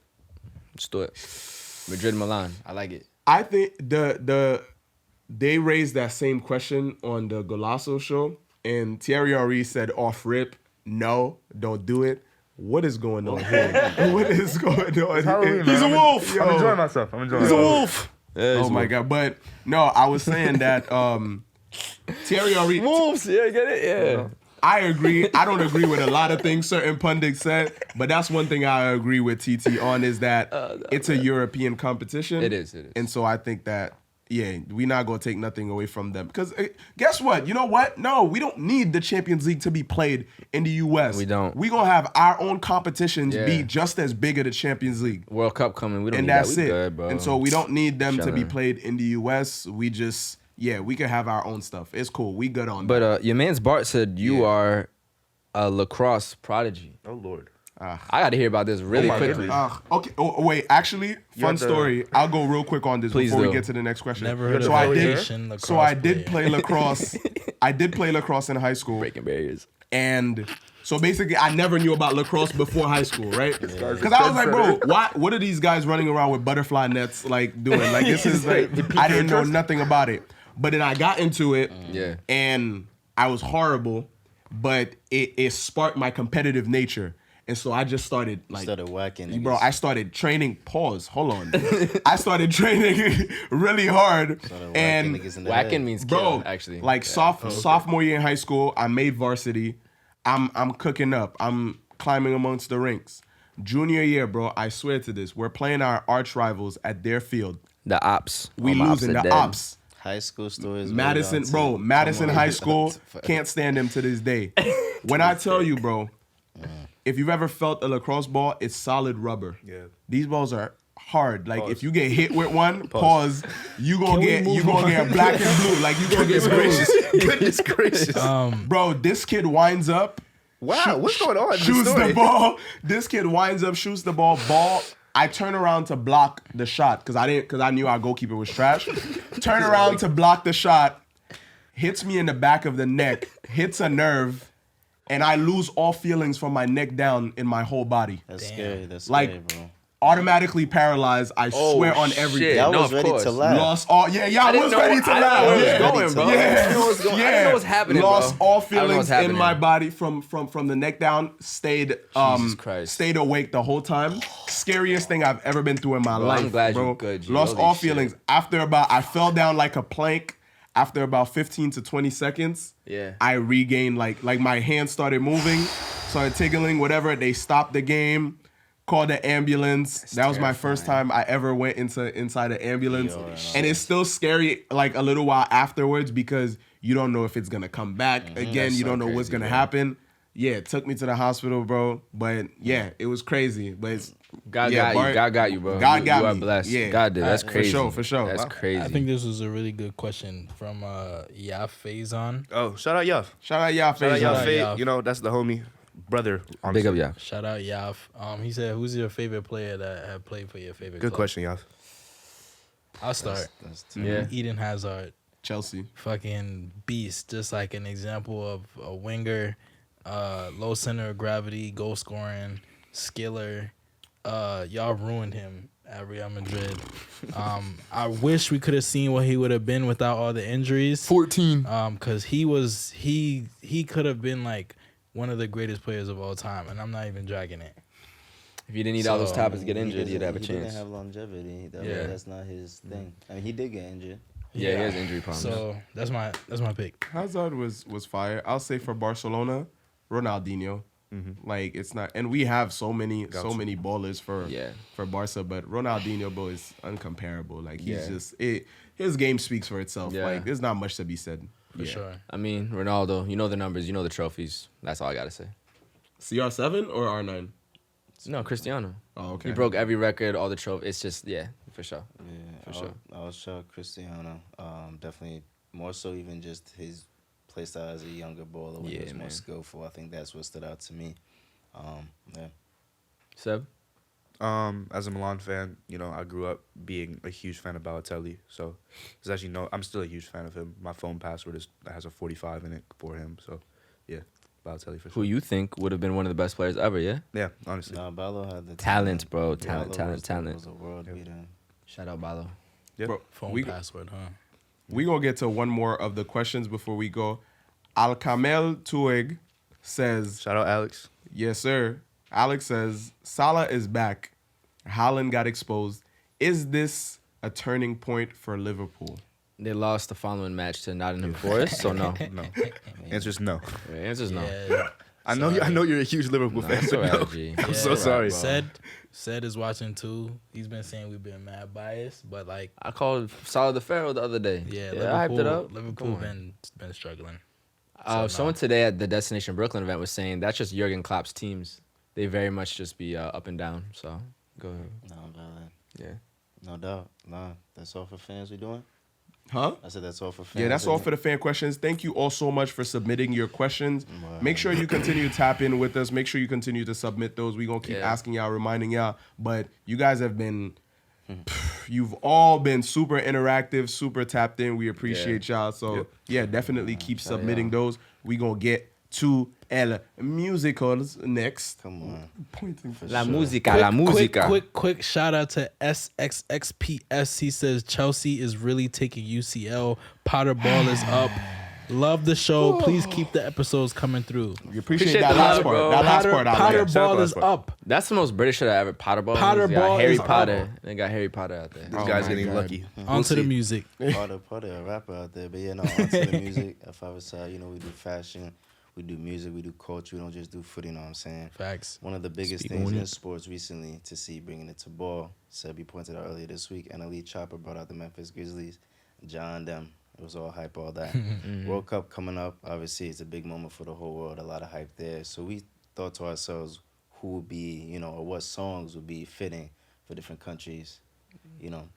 Speaker 5: Let's do it. Madrid, Milan. I like it.
Speaker 1: I think they raised that same question on the Golasso show, and Thierry Henry said off rip, no, don't do it. What is going on here? What is going on here?
Speaker 3: He's a wolf.
Speaker 1: Yo.
Speaker 3: I'm enjoying myself. I'm enjoying
Speaker 1: He's a
Speaker 3: myself.
Speaker 1: wolf. Oh my God. But no, I was saying that Thierry Henry.
Speaker 5: Wolves. Yeah, get it? Yeah.
Speaker 1: I agree. I don't agree with a lot of things certain pundits said, but that's one thing I agree with TT on, is that it's a European competition.
Speaker 5: It is.
Speaker 1: And so I think that, yeah, we're not going to take nothing away from them. Because guess what? You know what? No, we don't need the Champions League to be played in the U.S.
Speaker 5: We don't.
Speaker 1: We're going to have our own competitions
Speaker 5: Yeah.
Speaker 1: be just as big as the Champions League.
Speaker 5: World Cup coming. We don't
Speaker 1: And
Speaker 5: need
Speaker 1: that's
Speaker 5: that. We
Speaker 1: it.
Speaker 5: good, bro.
Speaker 1: And so we don't need them to be
Speaker 5: Chilling.
Speaker 1: played in the U.S. We just, we can have our own stuff. It's cool. We good on that.
Speaker 5: But your man's Bart said you are a lacrosse prodigy.
Speaker 2: Oh Lord.
Speaker 5: I got to hear about this really
Speaker 3: my
Speaker 5: quickly.
Speaker 3: goodness.
Speaker 1: Okay. Oh, wait. Actually, fun story. I'll go real quick on this
Speaker 5: Please
Speaker 1: before
Speaker 5: do.
Speaker 1: we get to the next question.
Speaker 4: Never heard
Speaker 1: so
Speaker 4: of
Speaker 1: I
Speaker 4: a
Speaker 1: did.
Speaker 4: Haitian lacrosse
Speaker 1: So I did
Speaker 4: player.
Speaker 1: play lacrosse. I did play lacrosse in high school,
Speaker 5: Breaking barriers.
Speaker 1: and so basically, I never knew about lacrosse before high school, right? Because I was like, bro, what are these guys running around with butterfly nets like doing? Like this is like I didn't know nothing about it. But then I got into it,
Speaker 5: Yeah.
Speaker 1: and I was horrible, but it sparked my competitive nature. And so I just started
Speaker 6: Started whacking.
Speaker 1: bro,
Speaker 6: niggas.
Speaker 1: I started training. Pause. Hold on. I started training really hard,
Speaker 6: Started whacking
Speaker 1: and
Speaker 6: niggas in the
Speaker 5: Whacking
Speaker 6: head.
Speaker 5: means
Speaker 1: bro,
Speaker 5: kill, actually.
Speaker 1: like sophomore year in high school, I made varsity. I'm cooking up. I'm climbing amongst the ranks. Junior year, bro, I swear to this, we're playing our arch rivals at their field.
Speaker 5: The ops.
Speaker 1: We
Speaker 5: All my ops
Speaker 1: losing
Speaker 5: are
Speaker 1: the
Speaker 5: dead.
Speaker 1: ops.
Speaker 6: High school stories.
Speaker 1: Madison, bro, Madison High School, can't stand him to this day. When I tell you, bro, if you've ever felt a lacrosse ball, it's solid rubber.
Speaker 2: Yeah.
Speaker 1: These balls are hard. Like
Speaker 2: Pause.
Speaker 1: if you get hit with one, pause, you gonna get black and blue. Like you gonna get bruised.
Speaker 2: Goodness gracious.
Speaker 1: Bro, this kid winds up.
Speaker 2: Wow, what's going on? in this
Speaker 1: Shoots
Speaker 2: story?
Speaker 1: the ball. This kid winds up, shoots the ball. I turn around to block the shot because I knew our goalkeeper was trash. Turn around to block the shot. Hits me in the back of the neck. Hits a nerve, and I lose all feelings from my neck down in my whole body.
Speaker 6: That's scary. That's
Speaker 1: Like,
Speaker 6: scary, bro.
Speaker 1: Automatically paralyzed. I swear on everything.
Speaker 6: Y'all
Speaker 5: No,
Speaker 6: was
Speaker 5: of
Speaker 6: ready
Speaker 5: course.
Speaker 6: to laugh.
Speaker 1: Lost all. Yeah, y'all was ready to
Speaker 5: I
Speaker 1: laugh.
Speaker 5: didn't know where
Speaker 1: Yeah.
Speaker 5: it was going, bro.
Speaker 1: Yeah.
Speaker 5: I didn't know what was going. I didn't know what was happening,
Speaker 1: Lost
Speaker 5: bro.
Speaker 1: all
Speaker 5: I don't know
Speaker 1: feelings
Speaker 5: what's
Speaker 1: in
Speaker 5: happening.
Speaker 1: my body from the neck down. Stayed
Speaker 5: Christ.
Speaker 1: stayed awake the whole time. Scariest thing I've ever been through in my
Speaker 5: Bro,
Speaker 1: life.
Speaker 5: I'm glad
Speaker 1: bro.
Speaker 5: you're good, G.
Speaker 1: Lost
Speaker 5: Holy
Speaker 1: all
Speaker 5: shit.
Speaker 1: feelings. I fell down like a plank. After about 15 to 20 seconds,
Speaker 5: Yeah.
Speaker 1: I regained like my hands started moving, started tickling, whatever. They stopped the game. Called the ambulance. That was my first time I ever went inside an ambulance. And it's still scary like a little while afterwards because you don't know if it's gonna come back again.
Speaker 6: That's
Speaker 1: You don't
Speaker 6: so
Speaker 1: know what's
Speaker 6: crazy,
Speaker 1: gonna
Speaker 6: bro.
Speaker 1: happen. Yeah, it took me to the hospital, bro. But yeah, it was crazy. But it's,
Speaker 5: God
Speaker 1: yeah,
Speaker 5: got you.
Speaker 1: Bart,
Speaker 5: God got you, bro.
Speaker 1: God got
Speaker 5: you are
Speaker 1: me.
Speaker 5: blessed.
Speaker 1: Yeah.
Speaker 5: God did. That's
Speaker 1: For
Speaker 5: crazy.
Speaker 1: sure, for sure.
Speaker 5: That's
Speaker 1: Wow.
Speaker 5: crazy.
Speaker 4: I think this was a really good question from Yaf Faison.
Speaker 2: Oh, shout out Yaf.
Speaker 1: shout out y'all,
Speaker 2: Shout out
Speaker 1: face.
Speaker 2: Yaf.
Speaker 4: out
Speaker 2: Fade.
Speaker 4: Yaf.
Speaker 2: You know, that's the homie brother.
Speaker 5: Big
Speaker 2: honestly.
Speaker 5: up, yeah.
Speaker 4: Shout out Yaf. He said, "Who's your favorite player that have played for your favorite
Speaker 2: Good
Speaker 4: club?"
Speaker 2: question, Yaf.
Speaker 4: I'll start.
Speaker 6: That's
Speaker 5: Yeah.
Speaker 4: Eden Hazard,
Speaker 1: Chelsea.
Speaker 4: fucking beast. Just like an example of a winger, low center of gravity, goal scoring, skiller. Y'all ruined him at Real Madrid. I wish we could have seen what he would have been without all the injuries.
Speaker 5: 14.
Speaker 4: Cause he could have been like one of the greatest players of all time, and I'm not even dragging it.
Speaker 5: If you didn't need all those
Speaker 4: So,
Speaker 5: topics to get
Speaker 6: He
Speaker 5: injured, you'd have a
Speaker 6: He
Speaker 5: chance.
Speaker 6: didn't have longevity.
Speaker 5: Yeah.
Speaker 6: That's not his thing. I mean, he did get injured.
Speaker 5: Yeah, he has injury problems.
Speaker 4: So that's my pick.
Speaker 1: Hazard was fire. I'll say for Barcelona, Ronaldinho. Like it's not, and we have so many ballers for Barca, but Ronaldinho, bro, is uncomparable. Like he's just his game speaks for itself.
Speaker 5: Yeah.
Speaker 1: Like there's not much to be said.
Speaker 4: For sure.
Speaker 5: I mean, Ronaldo, you know the numbers, you know the trophies. That's all I got to say.
Speaker 1: CR7 or R9?
Speaker 5: No, Cristiano.
Speaker 1: Oh, okay.
Speaker 5: He broke every record, all the trophies. It's just, yeah, for sure.
Speaker 6: Yeah,
Speaker 5: For sure.
Speaker 6: I'll shout Cristiano. Definitely more so even just his play style as a younger baller when he
Speaker 5: Yeah,
Speaker 6: was more
Speaker 5: man.
Speaker 6: skillful. I think that's what stood out to me. Yeah.
Speaker 5: Seb?
Speaker 2: As a Milan fan, you know, I grew up being a huge fan of Balotelli. So, there's actually I'm still a huge fan of him. My phone password has a 45 in it for him. So, yeah, Balotelli for
Speaker 5: Who
Speaker 2: sure.
Speaker 5: you think would have been one of the best players ever, yeah?
Speaker 2: Yeah, honestly.
Speaker 6: Nah, Balo had the
Speaker 5: Talent, bro.
Speaker 6: Balo
Speaker 5: Talent.
Speaker 6: was a world beater.
Speaker 5: Shout out Balo.
Speaker 2: Yeah.
Speaker 1: Bro,
Speaker 4: Phone
Speaker 1: we
Speaker 4: password, huh?
Speaker 1: we gonna get to one more of the questions before we go. Al Kamel Tuig says,
Speaker 2: Shout out Alex.
Speaker 1: "Yes, sir." Alex says, "Salah is back. Haaland got exposed. Is this a turning point for Liverpool?"
Speaker 5: They lost the following match to Nottingham Forest, so no.
Speaker 2: No. Answer is no.
Speaker 5: The answer's no.
Speaker 4: Yeah.
Speaker 2: I know you're a huge Liverpool
Speaker 5: No,
Speaker 2: fan.
Speaker 5: it's
Speaker 2: but
Speaker 5: all right,
Speaker 2: no.
Speaker 5: G.
Speaker 2: I'm
Speaker 4: Yeah,
Speaker 2: so sorry.
Speaker 4: Said is watching too. He's been saying we've been mad biased, but like,
Speaker 5: I called Salah the Pharaoh the other day.
Speaker 4: yeah,
Speaker 5: I hyped it up.
Speaker 4: Liverpool
Speaker 5: Come on.
Speaker 4: been struggling.
Speaker 5: Someone today at the Destination Brooklyn event was saying that's just Jurgen Klopp's teams. They very much just be up and down. So go ahead.
Speaker 6: No doubt.
Speaker 5: Yeah.
Speaker 6: No doubt. Nah, that's all for fans we doing?
Speaker 1: Huh?
Speaker 6: I said that's all for fans.
Speaker 1: Yeah, that's all for the fan questions. Thank you all so much for submitting your questions.
Speaker 6: Wow.
Speaker 1: Make sure you continue to tap in with us. Make sure you continue to submit those. We're going to keep
Speaker 5: Yeah.
Speaker 1: asking y'all, reminding y'all. But you guys have been, you've all been super interactive, super tapped in. We appreciate y'all. So,
Speaker 2: Yep.
Speaker 1: yeah, definitely keep submitting those. We're going to get to El Musicals next.
Speaker 6: Come on.
Speaker 1: Pointing for
Speaker 5: La
Speaker 1: sure.
Speaker 5: música, la música.
Speaker 4: Quick shout out to SXXPS. He says Chelsea is really taking UCL. Potter ball is up. Love the show. Please keep the episodes coming through.
Speaker 1: We appreciate
Speaker 5: Appreciate
Speaker 1: that
Speaker 5: the
Speaker 1: last
Speaker 5: love,
Speaker 1: part.
Speaker 5: bro.
Speaker 1: That last part I
Speaker 4: Potter
Speaker 1: like.
Speaker 2: Shout out
Speaker 4: ball
Speaker 2: to
Speaker 4: is
Speaker 2: last part.
Speaker 4: up.
Speaker 5: That's the most British shit I ever. Potter ball.
Speaker 4: Potter
Speaker 5: They got
Speaker 4: ball
Speaker 5: Harry
Speaker 4: is
Speaker 5: Potter.
Speaker 4: up.
Speaker 5: They got Harry Potter out there.
Speaker 2: This guy's getting
Speaker 4: God.
Speaker 2: lucky.
Speaker 4: On to the
Speaker 2: see.
Speaker 4: music.
Speaker 6: Part of a rapper out there. But yeah, no, onto the music. At 5ASIDE, you know, we do fashion, we do music, we do culture. We don't just do footy, you know what I'm saying?
Speaker 4: Facts.
Speaker 6: One of the biggest
Speaker 4: Speak
Speaker 6: things
Speaker 4: on
Speaker 6: in
Speaker 4: it.
Speaker 6: sports recently to see bringing it to ball, Seb, you pointed out earlier this week, Untitled Chapter brought out the Memphis Grizzlies. John, them. It was all hype, all that. World Cup coming up, obviously, it's a big moment for the whole world, a lot of hype there. So we thought to ourselves who would be, or what songs would be fitting for different countries,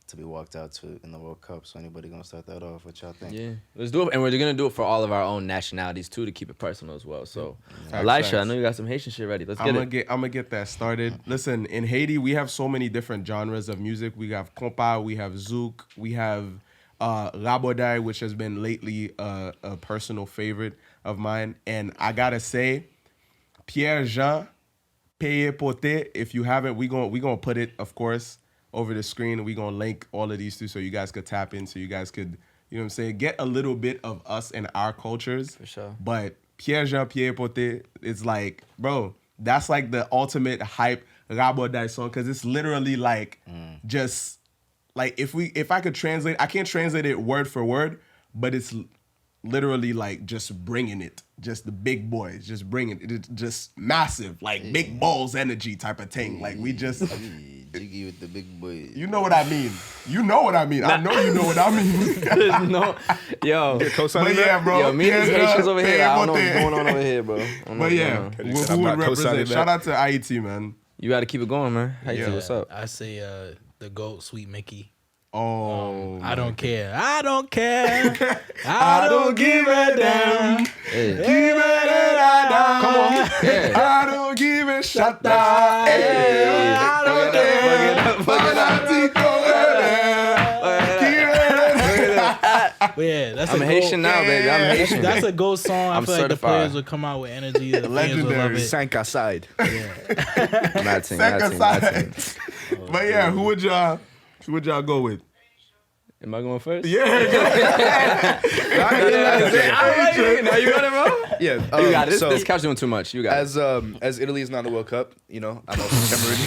Speaker 6: to be walked out to in the World Cup. So anybody gonna start that off? What y'all think?
Speaker 5: Yeah, let's do it. And we're going to do it for all of our own nationalities, too, to keep it personal as well. So, Elisha, I know you got some Haitian shit ready. Let's get it.
Speaker 1: I'm gonna get that started. Listen, in Haiti, we have so many different genres of music. We have compa, we have zouk, we have rabodai, which has been lately a personal favorite of mine. And I gotta say, Pierre Jean, Paye Pote, if you haven't, we gonna put it, of course, over the screen. We gonna link all of these two so you guys could tap in, so you guys could, you know what I'm saying, get a little bit of us and our cultures.
Speaker 5: For sure.
Speaker 1: But Pierre Jean, Paye Pote, it's like, bro, that's like the ultimate hype rabodai song, because it's literally like just like if I could translate, I can't translate it word for word, but it's literally like just bringing it, just the big boys, just bringing it. It's just massive, like big balls energy type of thing. Like we just,
Speaker 6: Jiggy with the big boys.
Speaker 1: you know what I mean. You know what I mean. I know you know what I mean.
Speaker 5: No, yo.
Speaker 1: But yeah, bro.
Speaker 5: Yo, me and these Haitians over here, I don't know what's
Speaker 1: Paye
Speaker 5: going on over here, bro. I don't know
Speaker 1: But
Speaker 5: what's
Speaker 1: yeah,
Speaker 5: going on.
Speaker 1: who would represent? Shout out to IET, man.
Speaker 5: You got to keep it going, man. Haiti, what's up?
Speaker 4: I say the GOAT, Sweet Mickey.
Speaker 1: Oh,
Speaker 4: I don't care. I don't care. I don't give a damn.
Speaker 5: Hey.
Speaker 1: Give it a damn.
Speaker 5: Come on. Yeah.
Speaker 1: I don't give a shut down.
Speaker 5: Hey.
Speaker 1: I don't care.
Speaker 4: But yeah, that's
Speaker 5: I'm
Speaker 4: a
Speaker 5: Haitian now, baby. I'm Haitian.
Speaker 4: That's a GOAT song. I
Speaker 5: I'm
Speaker 4: feel like the
Speaker 5: certified.
Speaker 4: players would come out with energy. The fans would love it.
Speaker 2: 5ASIDE.
Speaker 5: Mad team.
Speaker 1: But yeah, who would y'all go with?
Speaker 5: Am I going first?
Speaker 1: Yeah.
Speaker 5: Now you got it, bro?
Speaker 2: Yeah.
Speaker 5: You got it.
Speaker 2: So,
Speaker 5: This couch doing too much. You got it.
Speaker 2: as Italy is not in the World Cup, I'm also Cameroon.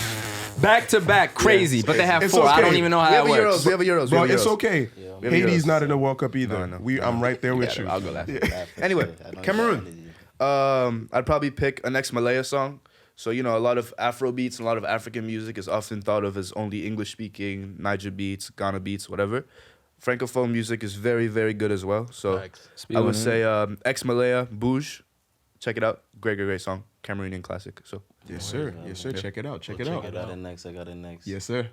Speaker 5: Back to back, crazy. But they have
Speaker 1: It's
Speaker 5: 4. I
Speaker 1: okay.
Speaker 5: don't even know how
Speaker 2: We
Speaker 5: that
Speaker 2: have a
Speaker 5: works.
Speaker 2: Euros. We have a Euros.
Speaker 1: Bro,
Speaker 2: we have a
Speaker 1: it's
Speaker 2: Euros.
Speaker 1: okay.
Speaker 2: We have
Speaker 1: Haiti's
Speaker 2: Euros.
Speaker 1: not in the World Cup either.
Speaker 2: No.
Speaker 1: I'm right there with you.
Speaker 5: I'll go last.
Speaker 2: Anyway,
Speaker 6: I know
Speaker 2: Cameroon. I'd probably pick an ex-Malaya song. So, a lot of Afro beats and a lot of African music is often thought of as only English-speaking, Niger beats, Ghana beats, whatever. Francophone music is very, very good as well. So I would say ex-Malaya, Bouge. Check it out. Great song. Cameroonian classic. So
Speaker 1: Yes, sir. Check it out. Check it out.
Speaker 6: I got it next.
Speaker 1: Yes, sir.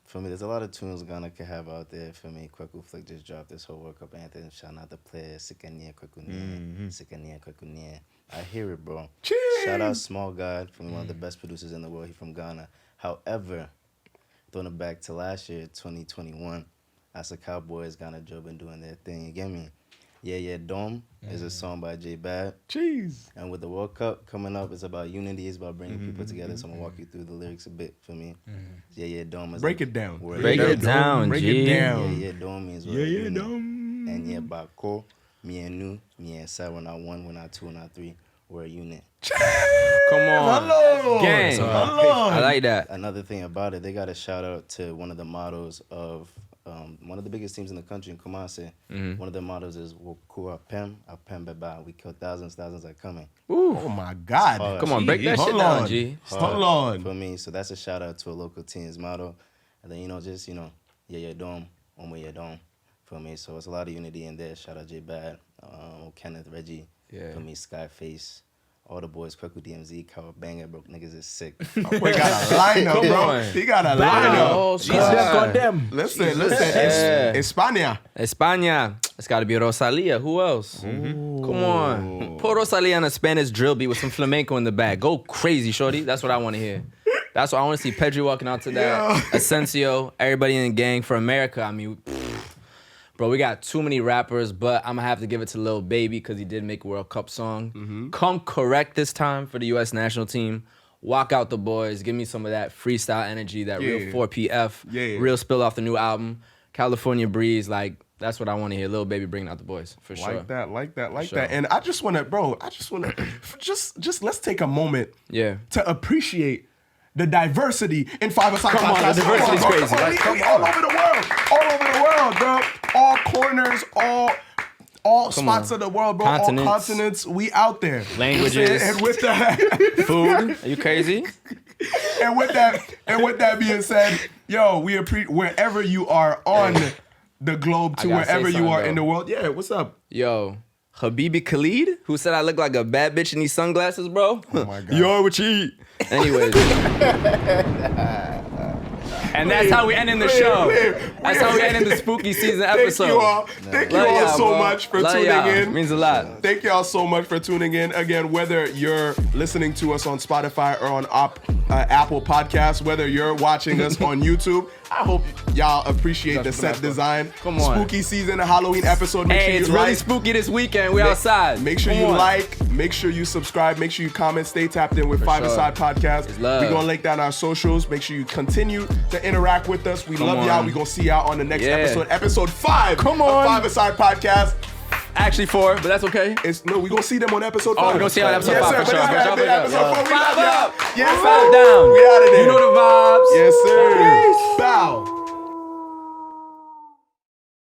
Speaker 6: For me, there's a lot of tunes Ghana can have out there. For me, Kweku Flick just dropped this whole World Cup anthem. Shout out the players, Sikania Kwekunie. I hear it, bro.
Speaker 1: Cheers.
Speaker 6: Shout out Small God, from one of the best producers in the world. He's from Ghana. However, throwing it back to last year, 2021, as the Cowboys, Ghana Joe been doing their thing. You get me? Yeah, Dome is a song by J Bad.
Speaker 1: Cheese.
Speaker 6: And with the World Cup coming up, it's about unity. It's about bringing people together. So I'm going to walk you through the lyrics a bit for me. Yeah, Dome is
Speaker 1: Break it down.
Speaker 5: Break it down,
Speaker 1: Break
Speaker 5: G.
Speaker 1: it down.
Speaker 6: Yeah, Dome means we're
Speaker 1: Yeah,
Speaker 6: unit.
Speaker 1: Dome.
Speaker 6: And yeah, Bako, me and Nu, me and Sai, we're not 1, we're not 2, we're not 3. We're a unit.
Speaker 5: Come on.
Speaker 1: Hello.
Speaker 5: Gang.
Speaker 1: Hello.
Speaker 5: I like that.
Speaker 6: Another thing about it, they got a shout out to one of the mottos of one of the biggest teams in the country in Kumasi. One of their mottos is Wokua Pem, Apem Beba. We kill thousands are coming.
Speaker 1: Oh my God.
Speaker 5: Come on, break that
Speaker 1: Hold
Speaker 5: shit down,
Speaker 1: on.
Speaker 5: G.
Speaker 1: Hold on.
Speaker 6: For me, so that's a shout out to a local team's motto. And then, yeah, Dome, Omo Dome. For me, so it's a lot of unity in there. Shout out J Bad, Kenneth, Reggie.
Speaker 5: Yeah.
Speaker 6: For me, Skyface. All the boys, Kweku DMZ, Cowabunga, bro, niggas is sick.
Speaker 1: We got a lineup,
Speaker 5: Come
Speaker 1: bro.
Speaker 5: on.
Speaker 1: He got a lineup.
Speaker 5: Oh,
Speaker 4: Goddamn.
Speaker 1: Listen.
Speaker 5: Yeah.
Speaker 1: España.
Speaker 5: España. It's got to be Rosalia. Who else? Come on. Put Rosalia on a Spanish drill beat with some flamenco in the back. Go crazy, shorty. That's what I want to hear. That's what I want to see. Pedri walking out to that. Asensio, everybody in the gang for America. I mean, bro, we got too many rappers, but I'm going to have to give it to Lil Baby because he did make a World Cup song. Come correct this time for the U.S. national team. Walk out the boys. Give me some of that freestyle energy, that real 4PF, real spill off the new album. California Breeze, like, that's what I want to hear. Lil Baby bringing out the boys, for sure.
Speaker 1: Like that.
Speaker 5: Sure.
Speaker 1: And I just want to, just let's take a moment to appreciate the diversity in 5ASIDE.
Speaker 5: Come on, the diversity's crazy.
Speaker 1: Come on. All over the world, bro. All corners, all spots of the world, bro.
Speaker 5: Continents.
Speaker 1: All continents, we out there.
Speaker 5: Languages.
Speaker 1: And with that,
Speaker 5: Food. Are you crazy?
Speaker 1: and with that being said, yo, we appreciate wherever you are on the globe to
Speaker 5: I gotta say
Speaker 1: wherever you
Speaker 5: something,
Speaker 1: are
Speaker 5: though.
Speaker 1: in the world. Yeah, what's up?
Speaker 5: Yo, Habibi Khalid, who said I look like a bad bitch in these sunglasses, bro.
Speaker 1: Oh my God.
Speaker 5: You are what you eat. Anyways. And that's how we ending the show. That's how we ending the spooky season episode.
Speaker 1: Thank you all. Thank you all so much for tuning in.
Speaker 5: Means a lot.
Speaker 1: Thank y'all so much for tuning in. Again, whether you're listening to us on Spotify or on Apple Podcasts, whether you're watching us on YouTube, I hope y'all appreciate the set design.
Speaker 5: Come on.
Speaker 1: Spooky season, a Halloween episode. Make
Speaker 5: Hey,
Speaker 1: sure
Speaker 5: it's
Speaker 1: you
Speaker 5: really
Speaker 1: like.
Speaker 5: spooky this weekend. We outside.
Speaker 1: Make sure
Speaker 5: Come
Speaker 1: you
Speaker 5: on.
Speaker 1: like, make sure you subscribe, make sure you comment, stay tapped in with 5ASIDE Podcast.
Speaker 5: It's love.
Speaker 1: We're going to link down our socials. Make sure you continue to interact with us. We love y'all. We're going to see y'all on the next episode. Episode 5
Speaker 5: Come on.
Speaker 1: of 5ASIDE Podcast.
Speaker 5: Actually 4, but that's okay.
Speaker 1: We're going to see them on episode 5.
Speaker 5: Oh, we're going to see you on episode 5
Speaker 1: Yes,
Speaker 5: for
Speaker 1: sir.
Speaker 5: sure.
Speaker 1: But
Speaker 5: For sure.
Speaker 1: episode 4, we love
Speaker 5: 5
Speaker 1: y'all.
Speaker 5: up.
Speaker 1: Yes,
Speaker 5: 5
Speaker 1: sir.
Speaker 5: down.
Speaker 1: We out of there.
Speaker 5: You know the vibes.
Speaker 1: Yes, sir. Bow.